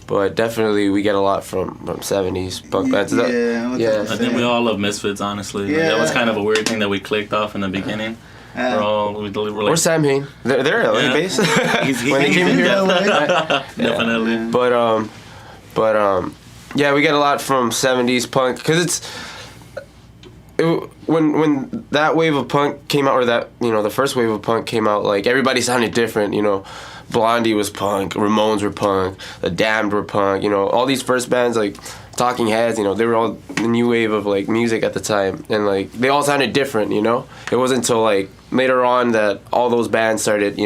But definitely, we get a lot from 70s punk bands.
I think we all love Misfits, honestly.
Yeah.
That was kind of a weird thing that we clicked off in the beginning.
Or Sam Hain. They're LA based. When they came here.
Definitely.
But we get a lot from 70s punk because when that wave of punk came out, or that the first wave of punk came out, like everybody sounded different. Blondie was punk, Ramones were punk, The Damned were punk, all these first bands like Talking Heads, they were all the new wave of like music at the time, and like they all sounded different, It wasn't until like later on that all those bands started,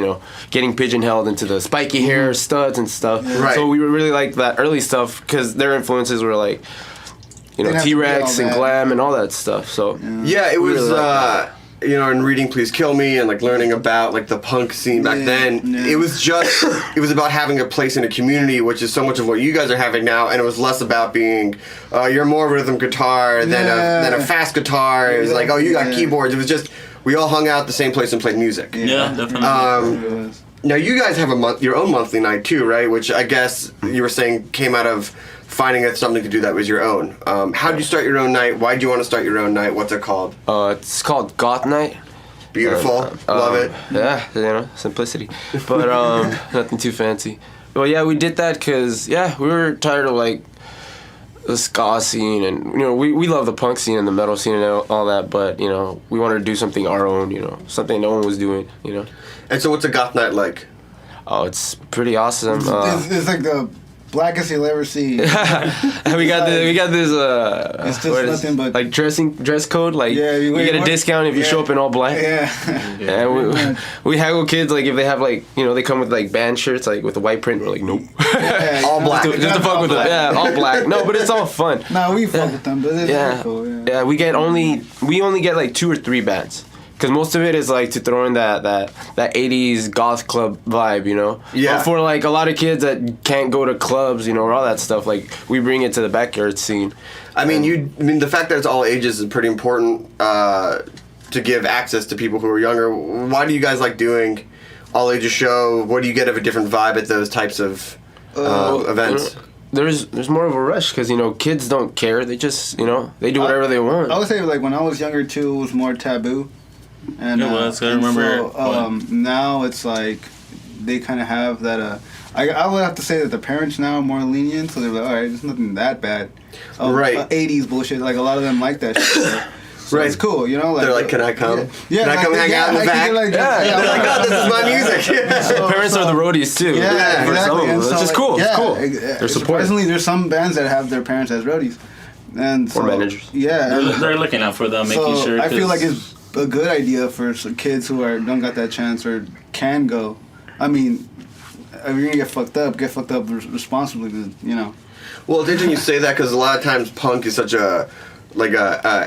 getting pigeonholed into the spiky hair, studs and stuff.
Right.
So we really liked that early stuff because their influences were like, T-Rex and glam and all that stuff. So
it was really in reading Please Kill Me and like learning about like the punk scene back then, it was about having a place in a community, which is so much of what you guys are having now, and it was less about being you're more rhythm guitar than a fast guitar. It was like, oh, you got keyboards. It was just we all hung out at the same place and played music.
Yeah, definitely.
Now you guys have your own monthly night too, right? Which I guess you were saying came out of finding something to do that was your own. How did you start your own night? Why did you want to start your own night? What's it called?
It's called Goth Night.
Beautiful. Love it.
Yeah, simplicity. But nothing too fancy. Well, yeah, we did that because, we were tired of, like, the ska scene. And, we love the punk scene and the metal scene and all that. But, we wanted to do something our own, something no one was doing,
And so what's a goth night like?
Oh, it's pretty awesome.
It's like the blackest you'll ever see.
we got this.
It's just nothing but
like dress code. Like you get a discount if you show up in all black. And we haggle kids like if they have like they come with like band shirts like with a white print. We're like nope,
all black.
just to fuck with them. Yeah, all black. No, but it's all fun.
No, we fuck with them, but it's really cool.
Yeah, we only get like 2 or 3 bands. Because most of it is like to throw in that 80s goth club vibe,
Yeah.
But for like a lot of kids that can't go to clubs, or all that stuff, like we bring it to the backyard scene.
I mean, the fact that it's all ages is pretty important to give access to people who are younger. Why do you guys like doing all ages show? What do you get of a different vibe at those types of events?
There's more of a rush because kids don't care. They just they do whatever they want.
I would say like when I was younger too, it was more taboo. And,
it was. I remember.
So, now it's like they kind of have that. I would have to say that the parents now are more lenient, so they're like, all right, it's nothing that bad.
Right.
80s bullshit. Like a lot of them like that shit. So
right.
It's cool, Like,
they're like, can I come?
Yeah.
Can I come hang out in the back?
They're like,
they're like, oh, this is my music.
So, parents are the roadies too.
Yeah,
for
exactly.
some of them. It's just cool. It's cool.
They're surprisingly, there's some bands that have their parents as roadies. And so,
or managers.
Yeah.
They're looking out for them, making sure.
I feel like it's a good idea for kids who don't got that chance or can go. I mean, if you're gonna get fucked up responsibly,
Well, it's interesting you say that because a lot of times punk is such a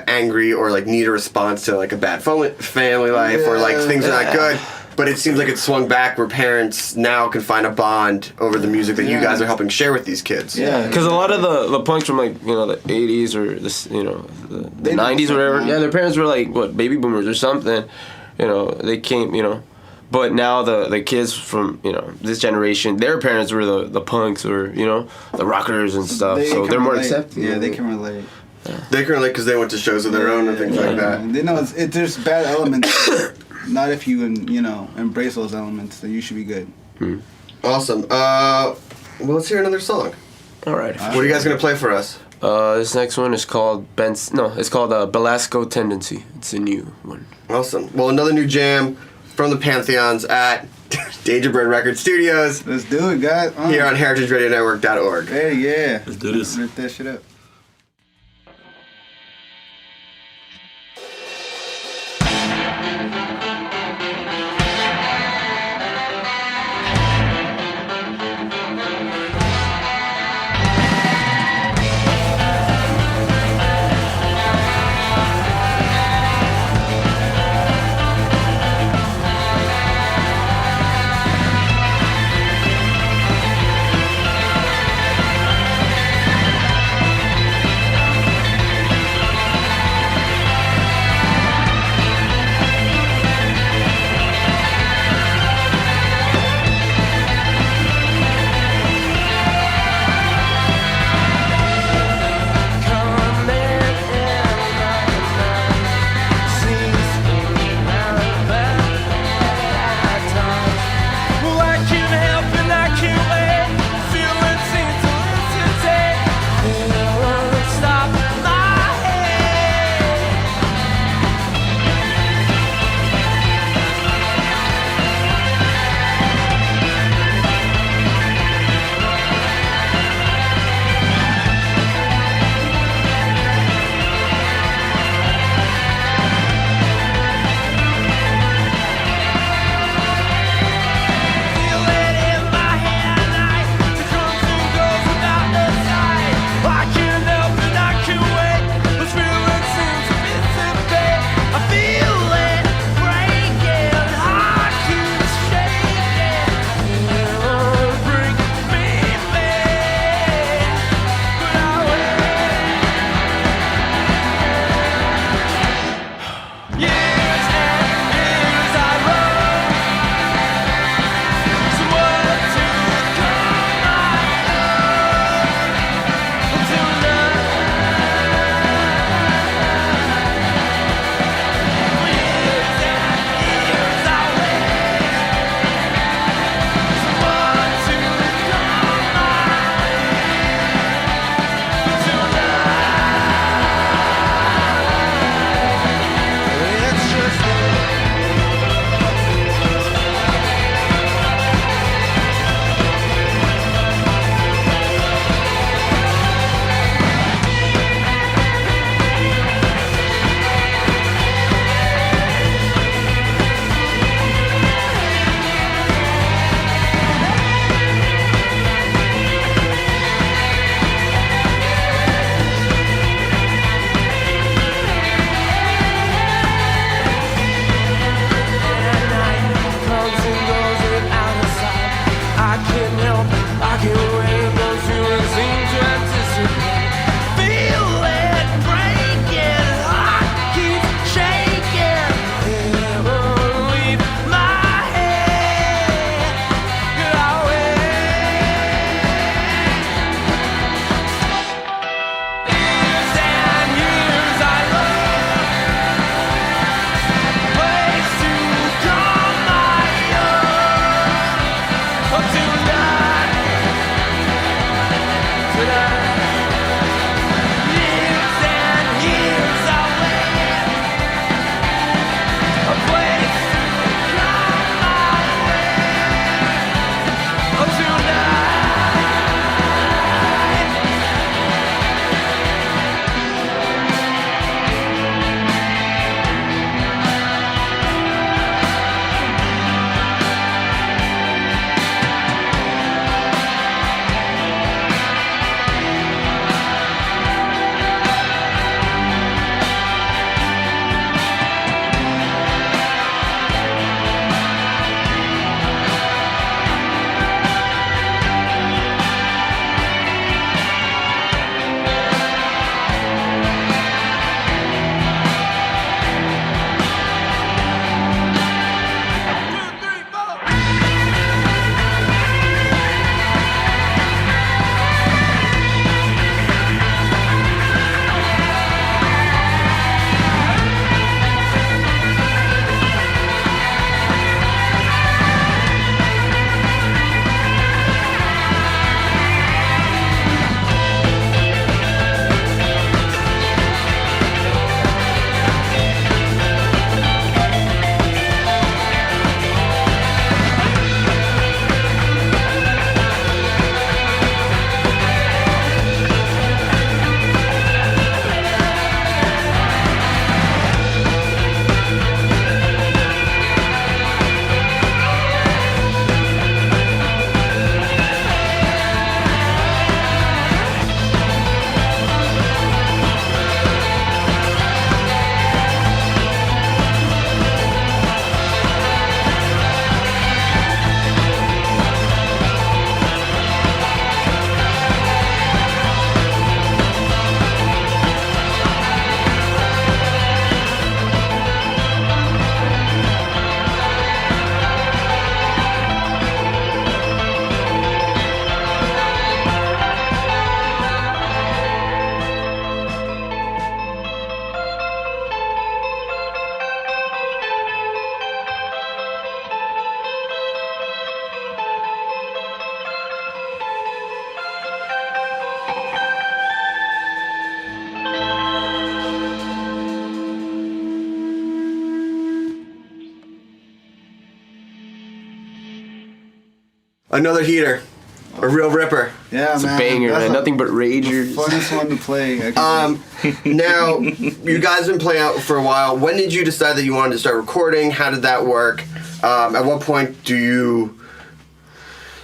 angry or like need a response to like a bad family life or like things are not good. But it seems like it's swung back where parents now can find a bond over the music that you guys are helping share with these kids.
Yeah, because a lot of the punks from like the 80s or the 90s or whatever. Yeah, their parents were like baby boomers or something. They came. But now the kids from this generation, their parents were the punks or the rockers and stuff. So they're more accepting.
Yeah, they can relate.
Yeah. They can relate because they went to shows of their own and things like that.
They know there's bad elements. Not if you embrace those elements, then you should be good.
Awesome. Well, let's hear another song.
All right.
What are you guys gonna play for us?
This next one is called Belasco Tendency. It's a new one.
Awesome. Well, another new jam from the Pantheons at Dangerbird Record Studios.
Let's do it, guys.
Here on heritageradionetwork.org.
Hey, yeah.
Let's do this.
Rip that shit up.
Another heater. A real ripper.
Yeah,
it's
man.
a banger,
That's
man. Nothing but ragers.
The funnest one to play.
Now, you guys been playing out for a while. When did you decide that you wanted to start recording? How did that work? At what point do you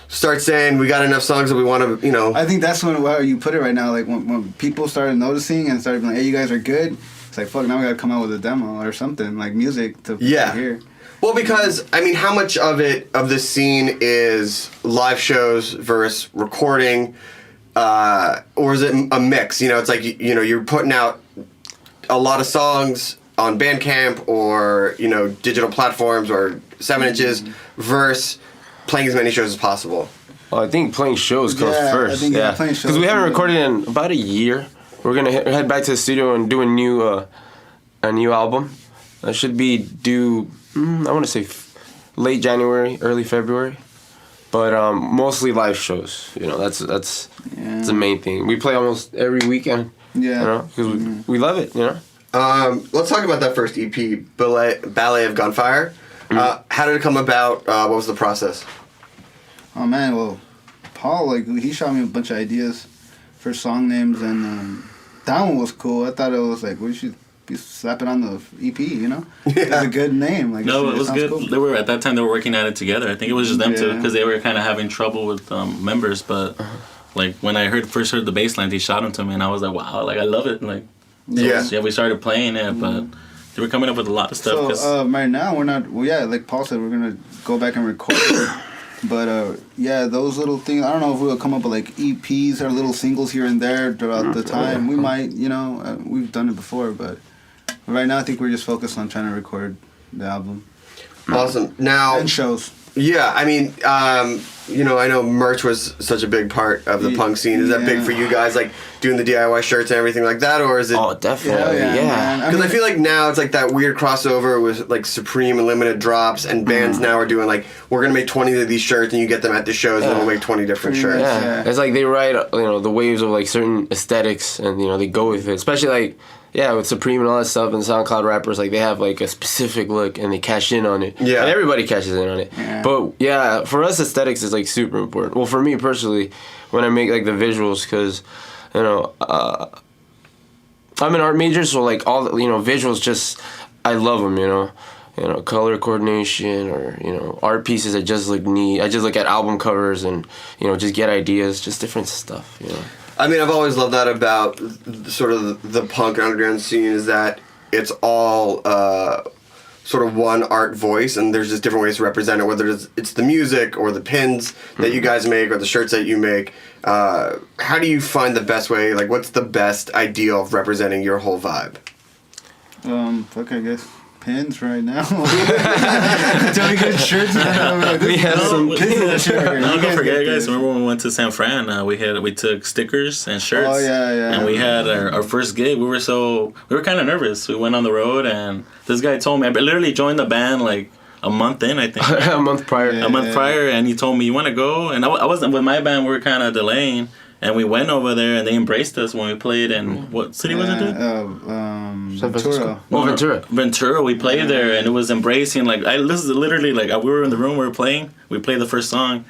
start saying we got enough songs that we want to, you know?
I think that's when you put it right now. Like when people started noticing and started being like, "Hey, you guys are good." It's like, fuck, now we gotta come out with a demo or something like music to hear.
Well, because I mean, how much of this scene is live shows versus recording, or is it a mix? You know, it's like you're putting out a lot of songs on Bandcamp or digital platforms or 7 inches versus playing as many shows as possible.
Well, I think playing shows comes first.
I think playing shows.
Because we haven't recorded in about a year. We're gonna head back to the studio and do a new album. That should be due. I want to say late January, early February, but mostly live shows. That's the main thing. We play almost every weekend.
Yeah,
because we love it.
Let's talk about that first EP, Ballet of Gunfire. How did it come about? What was the process?
Oh man, well, Paul he shot me a bunch of ideas for song names, and that one was cool. I thought it was like we should be slapping on the EP, It's a good name. Like
no, it was good.
Cool.
They were at that time. They were working at it together. I think it was just them two because they were kind of having trouble with members. But like when I first heard the bass line, they shot them to me, and I was like, wow, like I love it. Like we started playing it, but they were coming up with a lot of stuff.
So right now we're not. Well, yeah, like Paul said, we're gonna go back and record it. But those little things. I don't know if we'll come up with like EPs or little singles here and there throughout the time. We might, we've done it before, but right now I think we're just focused on trying to record the album.
Awesome. Now
and shows.
Yeah, I mean, I know merch was such a big part of the punk scene. Is that big for you guys, like doing the DIY shirts and everything like that, or is it?
Oh, definitely, yeah.
Because I feel like now it's like that weird crossover with like Supreme and Limited Drops, and bands now are doing like, we're gonna make 20 of these shirts, and you get them at the shows, and we'll make 20 different shirts.
Yeah, it's like they ride, the waves of like certain aesthetics, and they go with it, especially like. Yeah, with Supreme and all that stuff, and SoundCloud rappers, like, they have, like, a specific look, and they cash in on it. Yeah. And everybody cashes in on it. Yeah. But, yeah, for us, aesthetics is, like, super important. Well, for me, personally, when I make, like, the visuals, because, I'm an art major, so, like, all, visuals just, I love them, color coordination or, art pieces that just look neat. I just look at album covers and, just get ideas, just different stuff,
I mean, I've always loved that about sort of the punk underground scene is that it's all sort of one art voice, and there's just different ways to represent it, whether it's the music or the pins that you guys make or the shirts that you make. How do you find the best way, like what's the best ideal of representing your whole vibe?
I guess pins right now. Don't get shirts.
We have some pins. Don't forget, guys. Remember when we went to San Fran? We took stickers and shirts.
Oh yeah.
And we had our first gig. We were kind of nervous. We went on the road, and this guy told me I literally joined the band like a month in, I think.
A month prior.
And he told me, "You want to go?" And I wasn't with my band. We were kind of delaying. And we went over there, and they embraced us when we played in, what city was it, dude?
Ventura.
Ventura.
Ventura, we played there, and it was embracing. Like, this is literally, like, we were in the room, we were playing, we played the first song,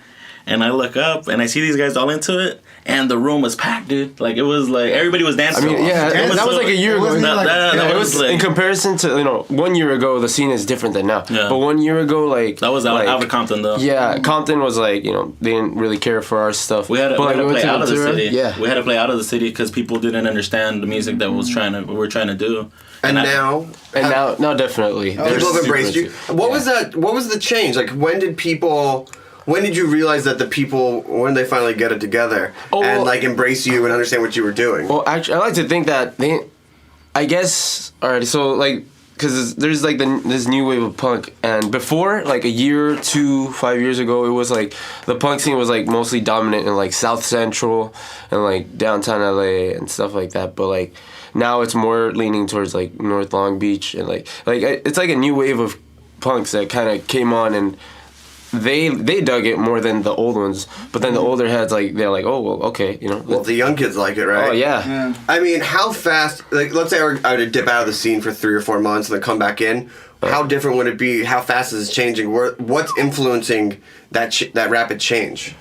and I look up, and I see these guys all into it, and the room was packed, dude. Like, it was like, everybody was dancing.
I mean, that was like a year ago. It was like, in comparison to, 1 year ago, the scene is different than now. Yeah. But 1 year ago, like...
That was out of Compton, though.
Yeah, Compton was like, they didn't really care for our stuff.
We had to play out of the city. Yeah. We had to play out of the city because people didn't understand the music that we were trying to do.
And now
definitely.
People have embraced you. What was that? What was the change? Like, when did you realize that the people, when they finally get it together and like embrace you and understand what you were doing?
Well, actually, I like to think that I guess, alright, so like, because there's like this new wave of punk, and before, like a year, 5 years ago, it was like the punk scene was like mostly dominant in like South Central and like downtown LA and stuff like that, but like now it's more leaning towards like North Long Beach, and like it's like a new wave of punks that kind of came on, and they dug it more than the old ones. But then the older heads, like, they're like, oh, well, okay, you know.
Well, the young kids like it, right?
Oh, yeah.
I mean, how fast, like, let's say I were to dip out of the scene for 3 or 4 months and then come back in. How different would it be? How fast is it changing? What's influencing that rapid change?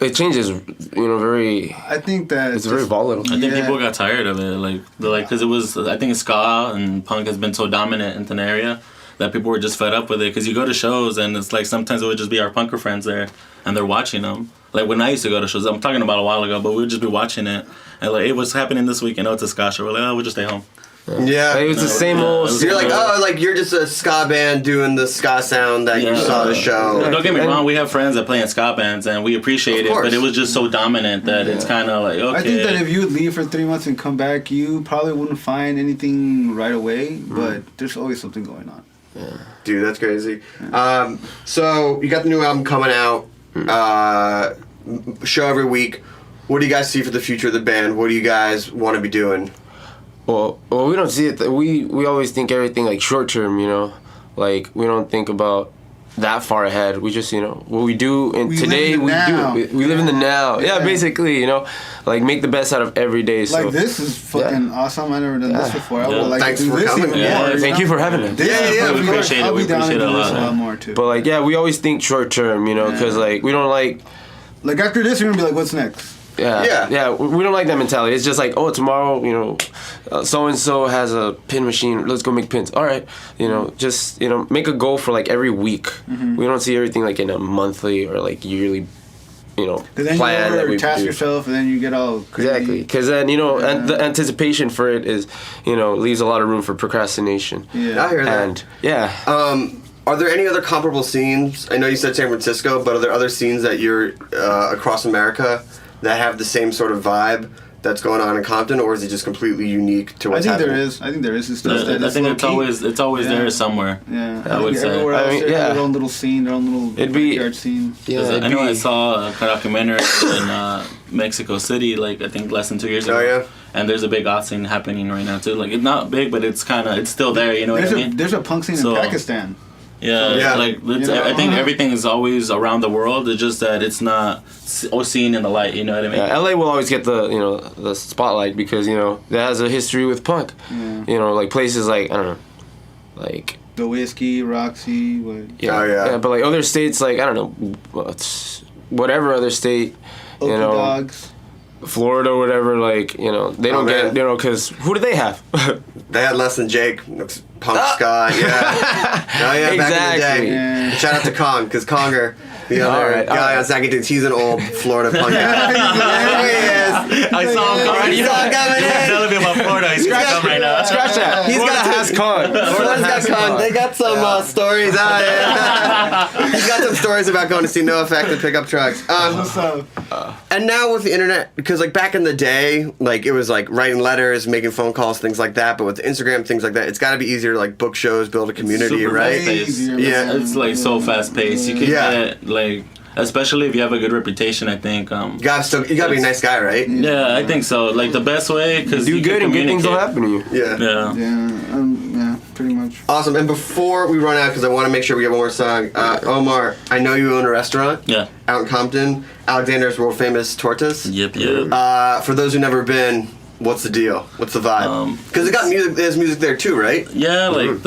It changes, very.
I think that
it's very volatile.
I think people got tired of it, because it was. I think ska and punk has been so dominant in an area that people were just fed up with it. Because you go to shows and it's like sometimes it would just be our punker friends there and they're watching them. Like when I used to go to shows, I'm talking about a while ago, but we would just be watching it and like, hey, what's happening this weekend? Oh, it's a ska show. We're like, oh, we'll just stay home.
Yeah,
it was the same old.
So you're like, oh, like you're just a ska band doing the ska sound that you saw the show.
Don't get me wrong, we have friends that play in ska bands and we appreciate it, but it was just so dominant that it's kind of like, okay.
I think that if you would leave for 3 months and come back, you probably wouldn't find anything right away, but there's always something going on.
Yeah. Dude, that's crazy. So you got the new album coming out, show every week. What do you guys see for the future of the band? What do you guys want to be doing?
Well, we don't see it. We always think everything like short term, like we don't think about that far ahead. We just, what we do today we do. We live in the now. Yeah, basically, like make the best out of every day. So.
Like this is fucking awesome. I've never done this before. I would like
Thanks
to do
for
this
coming.
even more.
Thank you for having us.
Yeah,
we appreciate it. We appreciate it a lot
more too.
But like, we always think short term, because like we don't like.
Like after this, you're gonna be like, what's next?
Yeah. We don't like that mentality. It's just like, oh, tomorrow, so and so has a pin machine. Let's go make pins. All right, just make a goal for like every week. Mm-hmm. We don't see everything like in a monthly or like yearly,
then
plan
you
that we
task
do.
yourself, and then you get all crazy.
Exactly, because then and the anticipation for it is leaves a lot of room for procrastination.
Yeah, I hear that.
And
are there any other comparable scenes? I know you said San Francisco, but are there other scenes that you're across America that have the same sort of vibe that's going on in Compton, or is it just completely unique to what's happening?
I think there is. It's just
I think it's always there somewhere.
Yeah,
I would say.
Everywhere else, they have their own little scene, their own little backyard scene.
Yeah, I know I saw a documentary in Mexico City, like I think less than 2 years ago.
Oh yeah.
And there's a big art scene happening right now too. Like it's not big, but it's still there. You know what I mean?
There's a punk scene in Pakistan.
Yeah, I think everything is always around the world. It's just that it's not seen in the light. You know what I mean?
Yeah, LA will always get the the spotlight because that has a history with punk.
Yeah.
Like places like I don't know, like
the Whiskey, Roxy.
Yeah, but like other states, like I don't know, whatever other state,
Dogs.
Florida or whatever, like they don't get because who do they have?
They had Less Than Jake, punk ska,
Exactly.
Back in the day. Yeah. Shout out to Kong, because Conger, the other guy on Second Dudes, he's an old Florida punk guy. There he is.
I saw him already.
He's all coming in.
Tell me about Florida. He's scratching him right now.
Scratch that.
Florida has Kong. Florida's got Kong. They got some stories out here. He's got some stories about going to see No Effect and pick up trucks. And now with the internet, because like back in the day, like it was like writing letters, making phone calls, things like that. But with Instagram, things like that, it's got to be easier to like book shows, build a community, right?
Yeah, it's like so fast paced. You can get like, especially if you have a good reputation. I think
you gotta be a nice guy, right?
Yeah, I think so. Like the best way, because
do good and good things will happen to you.
Yeah, pretty much.
Awesome. And before we run out, because I want to make sure we get one more song, Omar, I know you own a restaurant.
Yeah.
Out in Compton, Alexander's world famous tortas.
Yep.
For those who never been, what's the deal? What's the vibe? Because it got music. There's music there too, right?
Yeah, like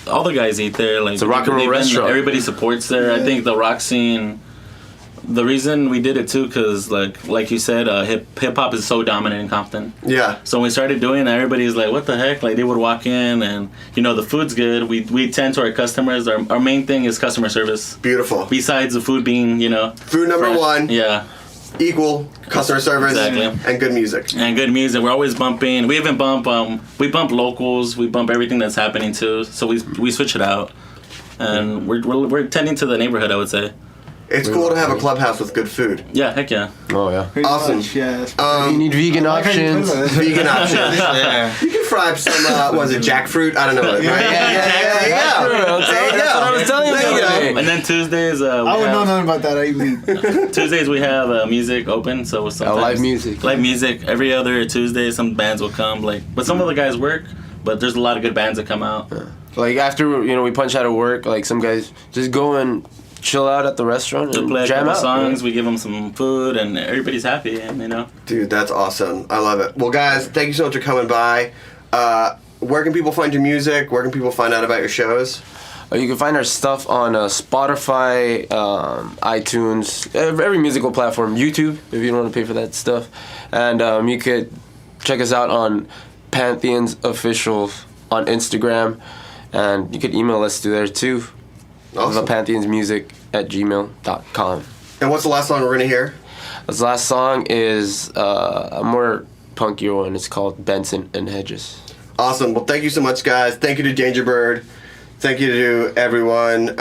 all the guys eat there. Like
it's a rock and roll restaurant.
Everybody supports there. I think the rock scene. The reason we did it too, because like you said, hip hop is so dominant in Compton.
Yeah.
So when we started doing that, everybody's like, "What the heck?" Like they would walk in, and the food's good. We tend to our customers. Our main thing is customer service.
Beautiful.
Besides the food being,
food number
fresh.
one.
Yeah.
Equal customer service.
Exactly.
And good music.
We're always bumping. We even bump. We bump locals. We bump everything that's happening too. So we switch it out, and we're tending to the neighborhood, I would say.
It's cool to have a clubhouse with good food.
Yeah, heck yeah.
Oh yeah.
Pretty
awesome.
Much, yes.
You need vegan options.
Vegan options.
Yeah.
You can fry up some. Was it jackfruit? I don't know. Right?
Yeah.
There you go.
That's what I was telling you.
And then Tuesdays.
I wouldn't know nothing about that. I eat.
Tuesdays we have music open, so sometimes
live music.
Live music every other Tuesday. Some bands will come, but some of the guys work. But there's a lot of good bands that come out.
Like after we punch out of work, like some guys just go and chill out at the restaurant
to
and
play a
jam
couple
out.
songs. We give them some food, and everybody's happy. And
Dude, that's awesome. I love it. Well, guys, thank you so much for coming by. Where can people find your music? Where can people find out about your shows?
You can find our stuff on Spotify, iTunes, every musical platform, YouTube, if you don't want to pay for that stuff. And you could check us out on Pantheon's Official on Instagram. And you could email us through there, too.
Awesome.
thepantheonsmusic@gmail.com.
And what's the last song we're going to hear?
This last song is a more punkier one. It's called Benson and Hedges.
Awesome. Well, thank you so much, guys. Thank you to Danger Bird. Thank you to everyone.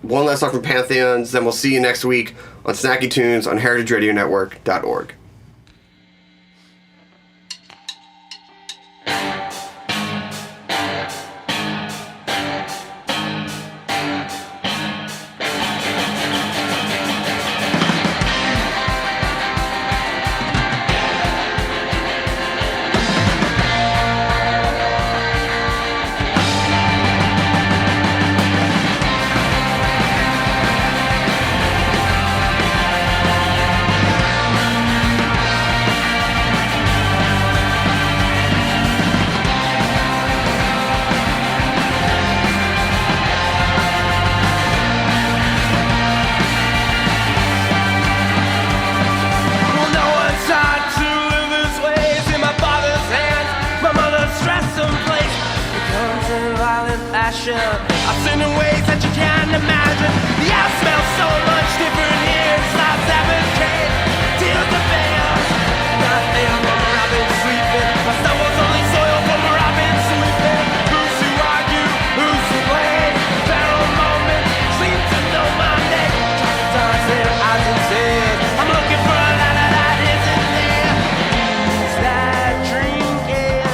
One last song from Pantheons. Then we'll see you next week on Snacky Tunes on heritageradionetwork.org.
I've seen in ways that you can't imagine. The air smells so much different here. It's not fabricated. Tears the veils. Nothing from where I've been sleeping. My stuff was only soil from where I've been sleeping. Who's to argue? Who's to blame? Feral moment. Seem to know my name. Dance their eyes and tears. I'm looking for a light that isn't there. Is that drinking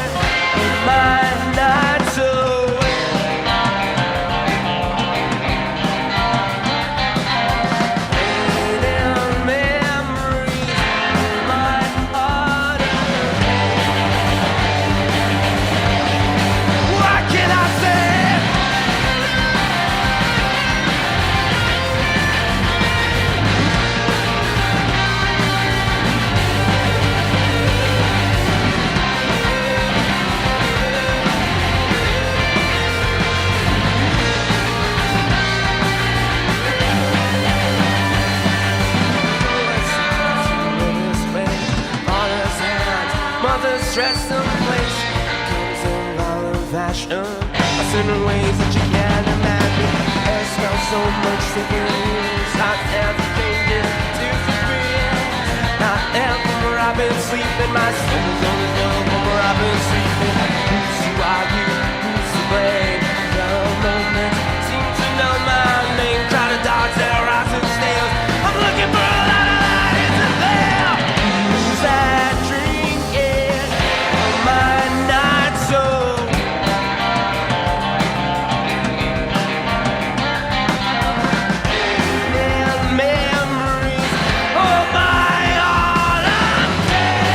in my night so? Dressed someplace, clothes in violent fashion. I seen in ways that you can't imagine. Hair smells so much thicker. It's not ever changing to the breeze. Not ever from where I've been sleeping. My soul is only known from where I've been sleeping. Who's to argue? Who's to blame? The moment seem to know my name. Try to dodge their eyes and snails. I'm looking for a light that isn't there. Who's that drinking my night soul? And memories of my autumn day.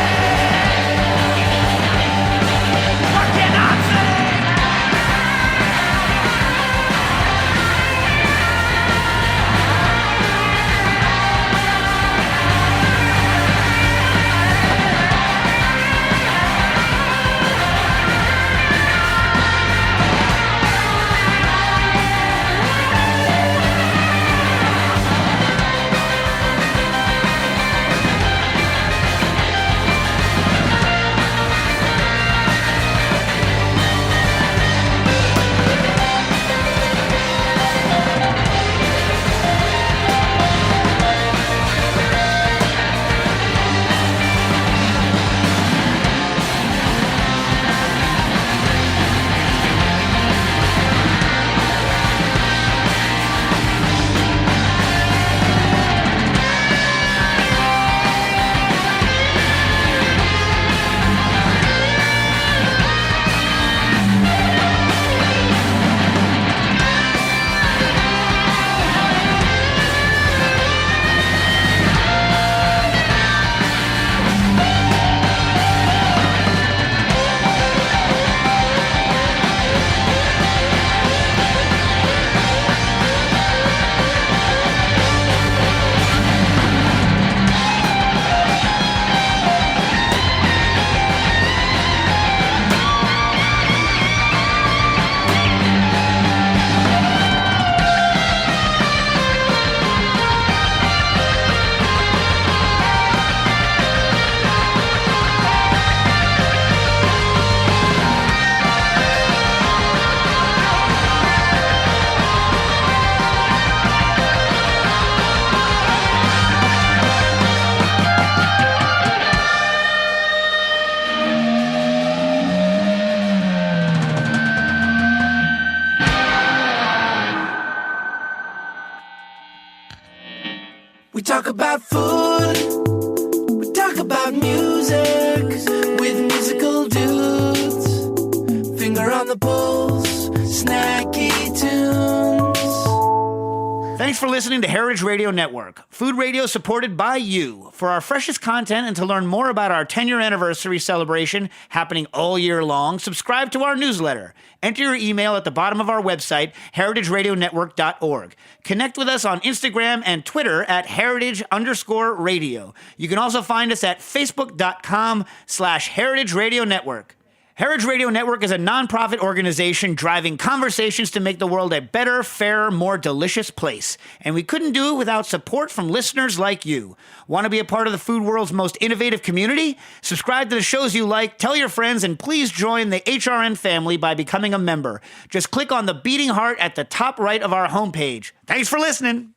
Thanks for listening to Heritage Radio Network, food radio supported by you. For our freshest content and to learn more about our 10-year anniversary celebration happening all year long, subscribe to our newsletter. Enter your email at the bottom of our website, heritageradionetwork.org. Connect with us on Instagram and Twitter at heritage_radio. You can also find us at facebook.com/Heritage Radio Network. Heritage Radio Network is a nonprofit organization driving conversations to make the world a better, fairer, more delicious place. And we couldn't do it without support from listeners like you. Want to be a part of the food world's most innovative community? Subscribe to the shows you like, tell your friends, and please join the HRN family by becoming a member. Just click on the beating heart at the top right of our homepage. Thanks for listening.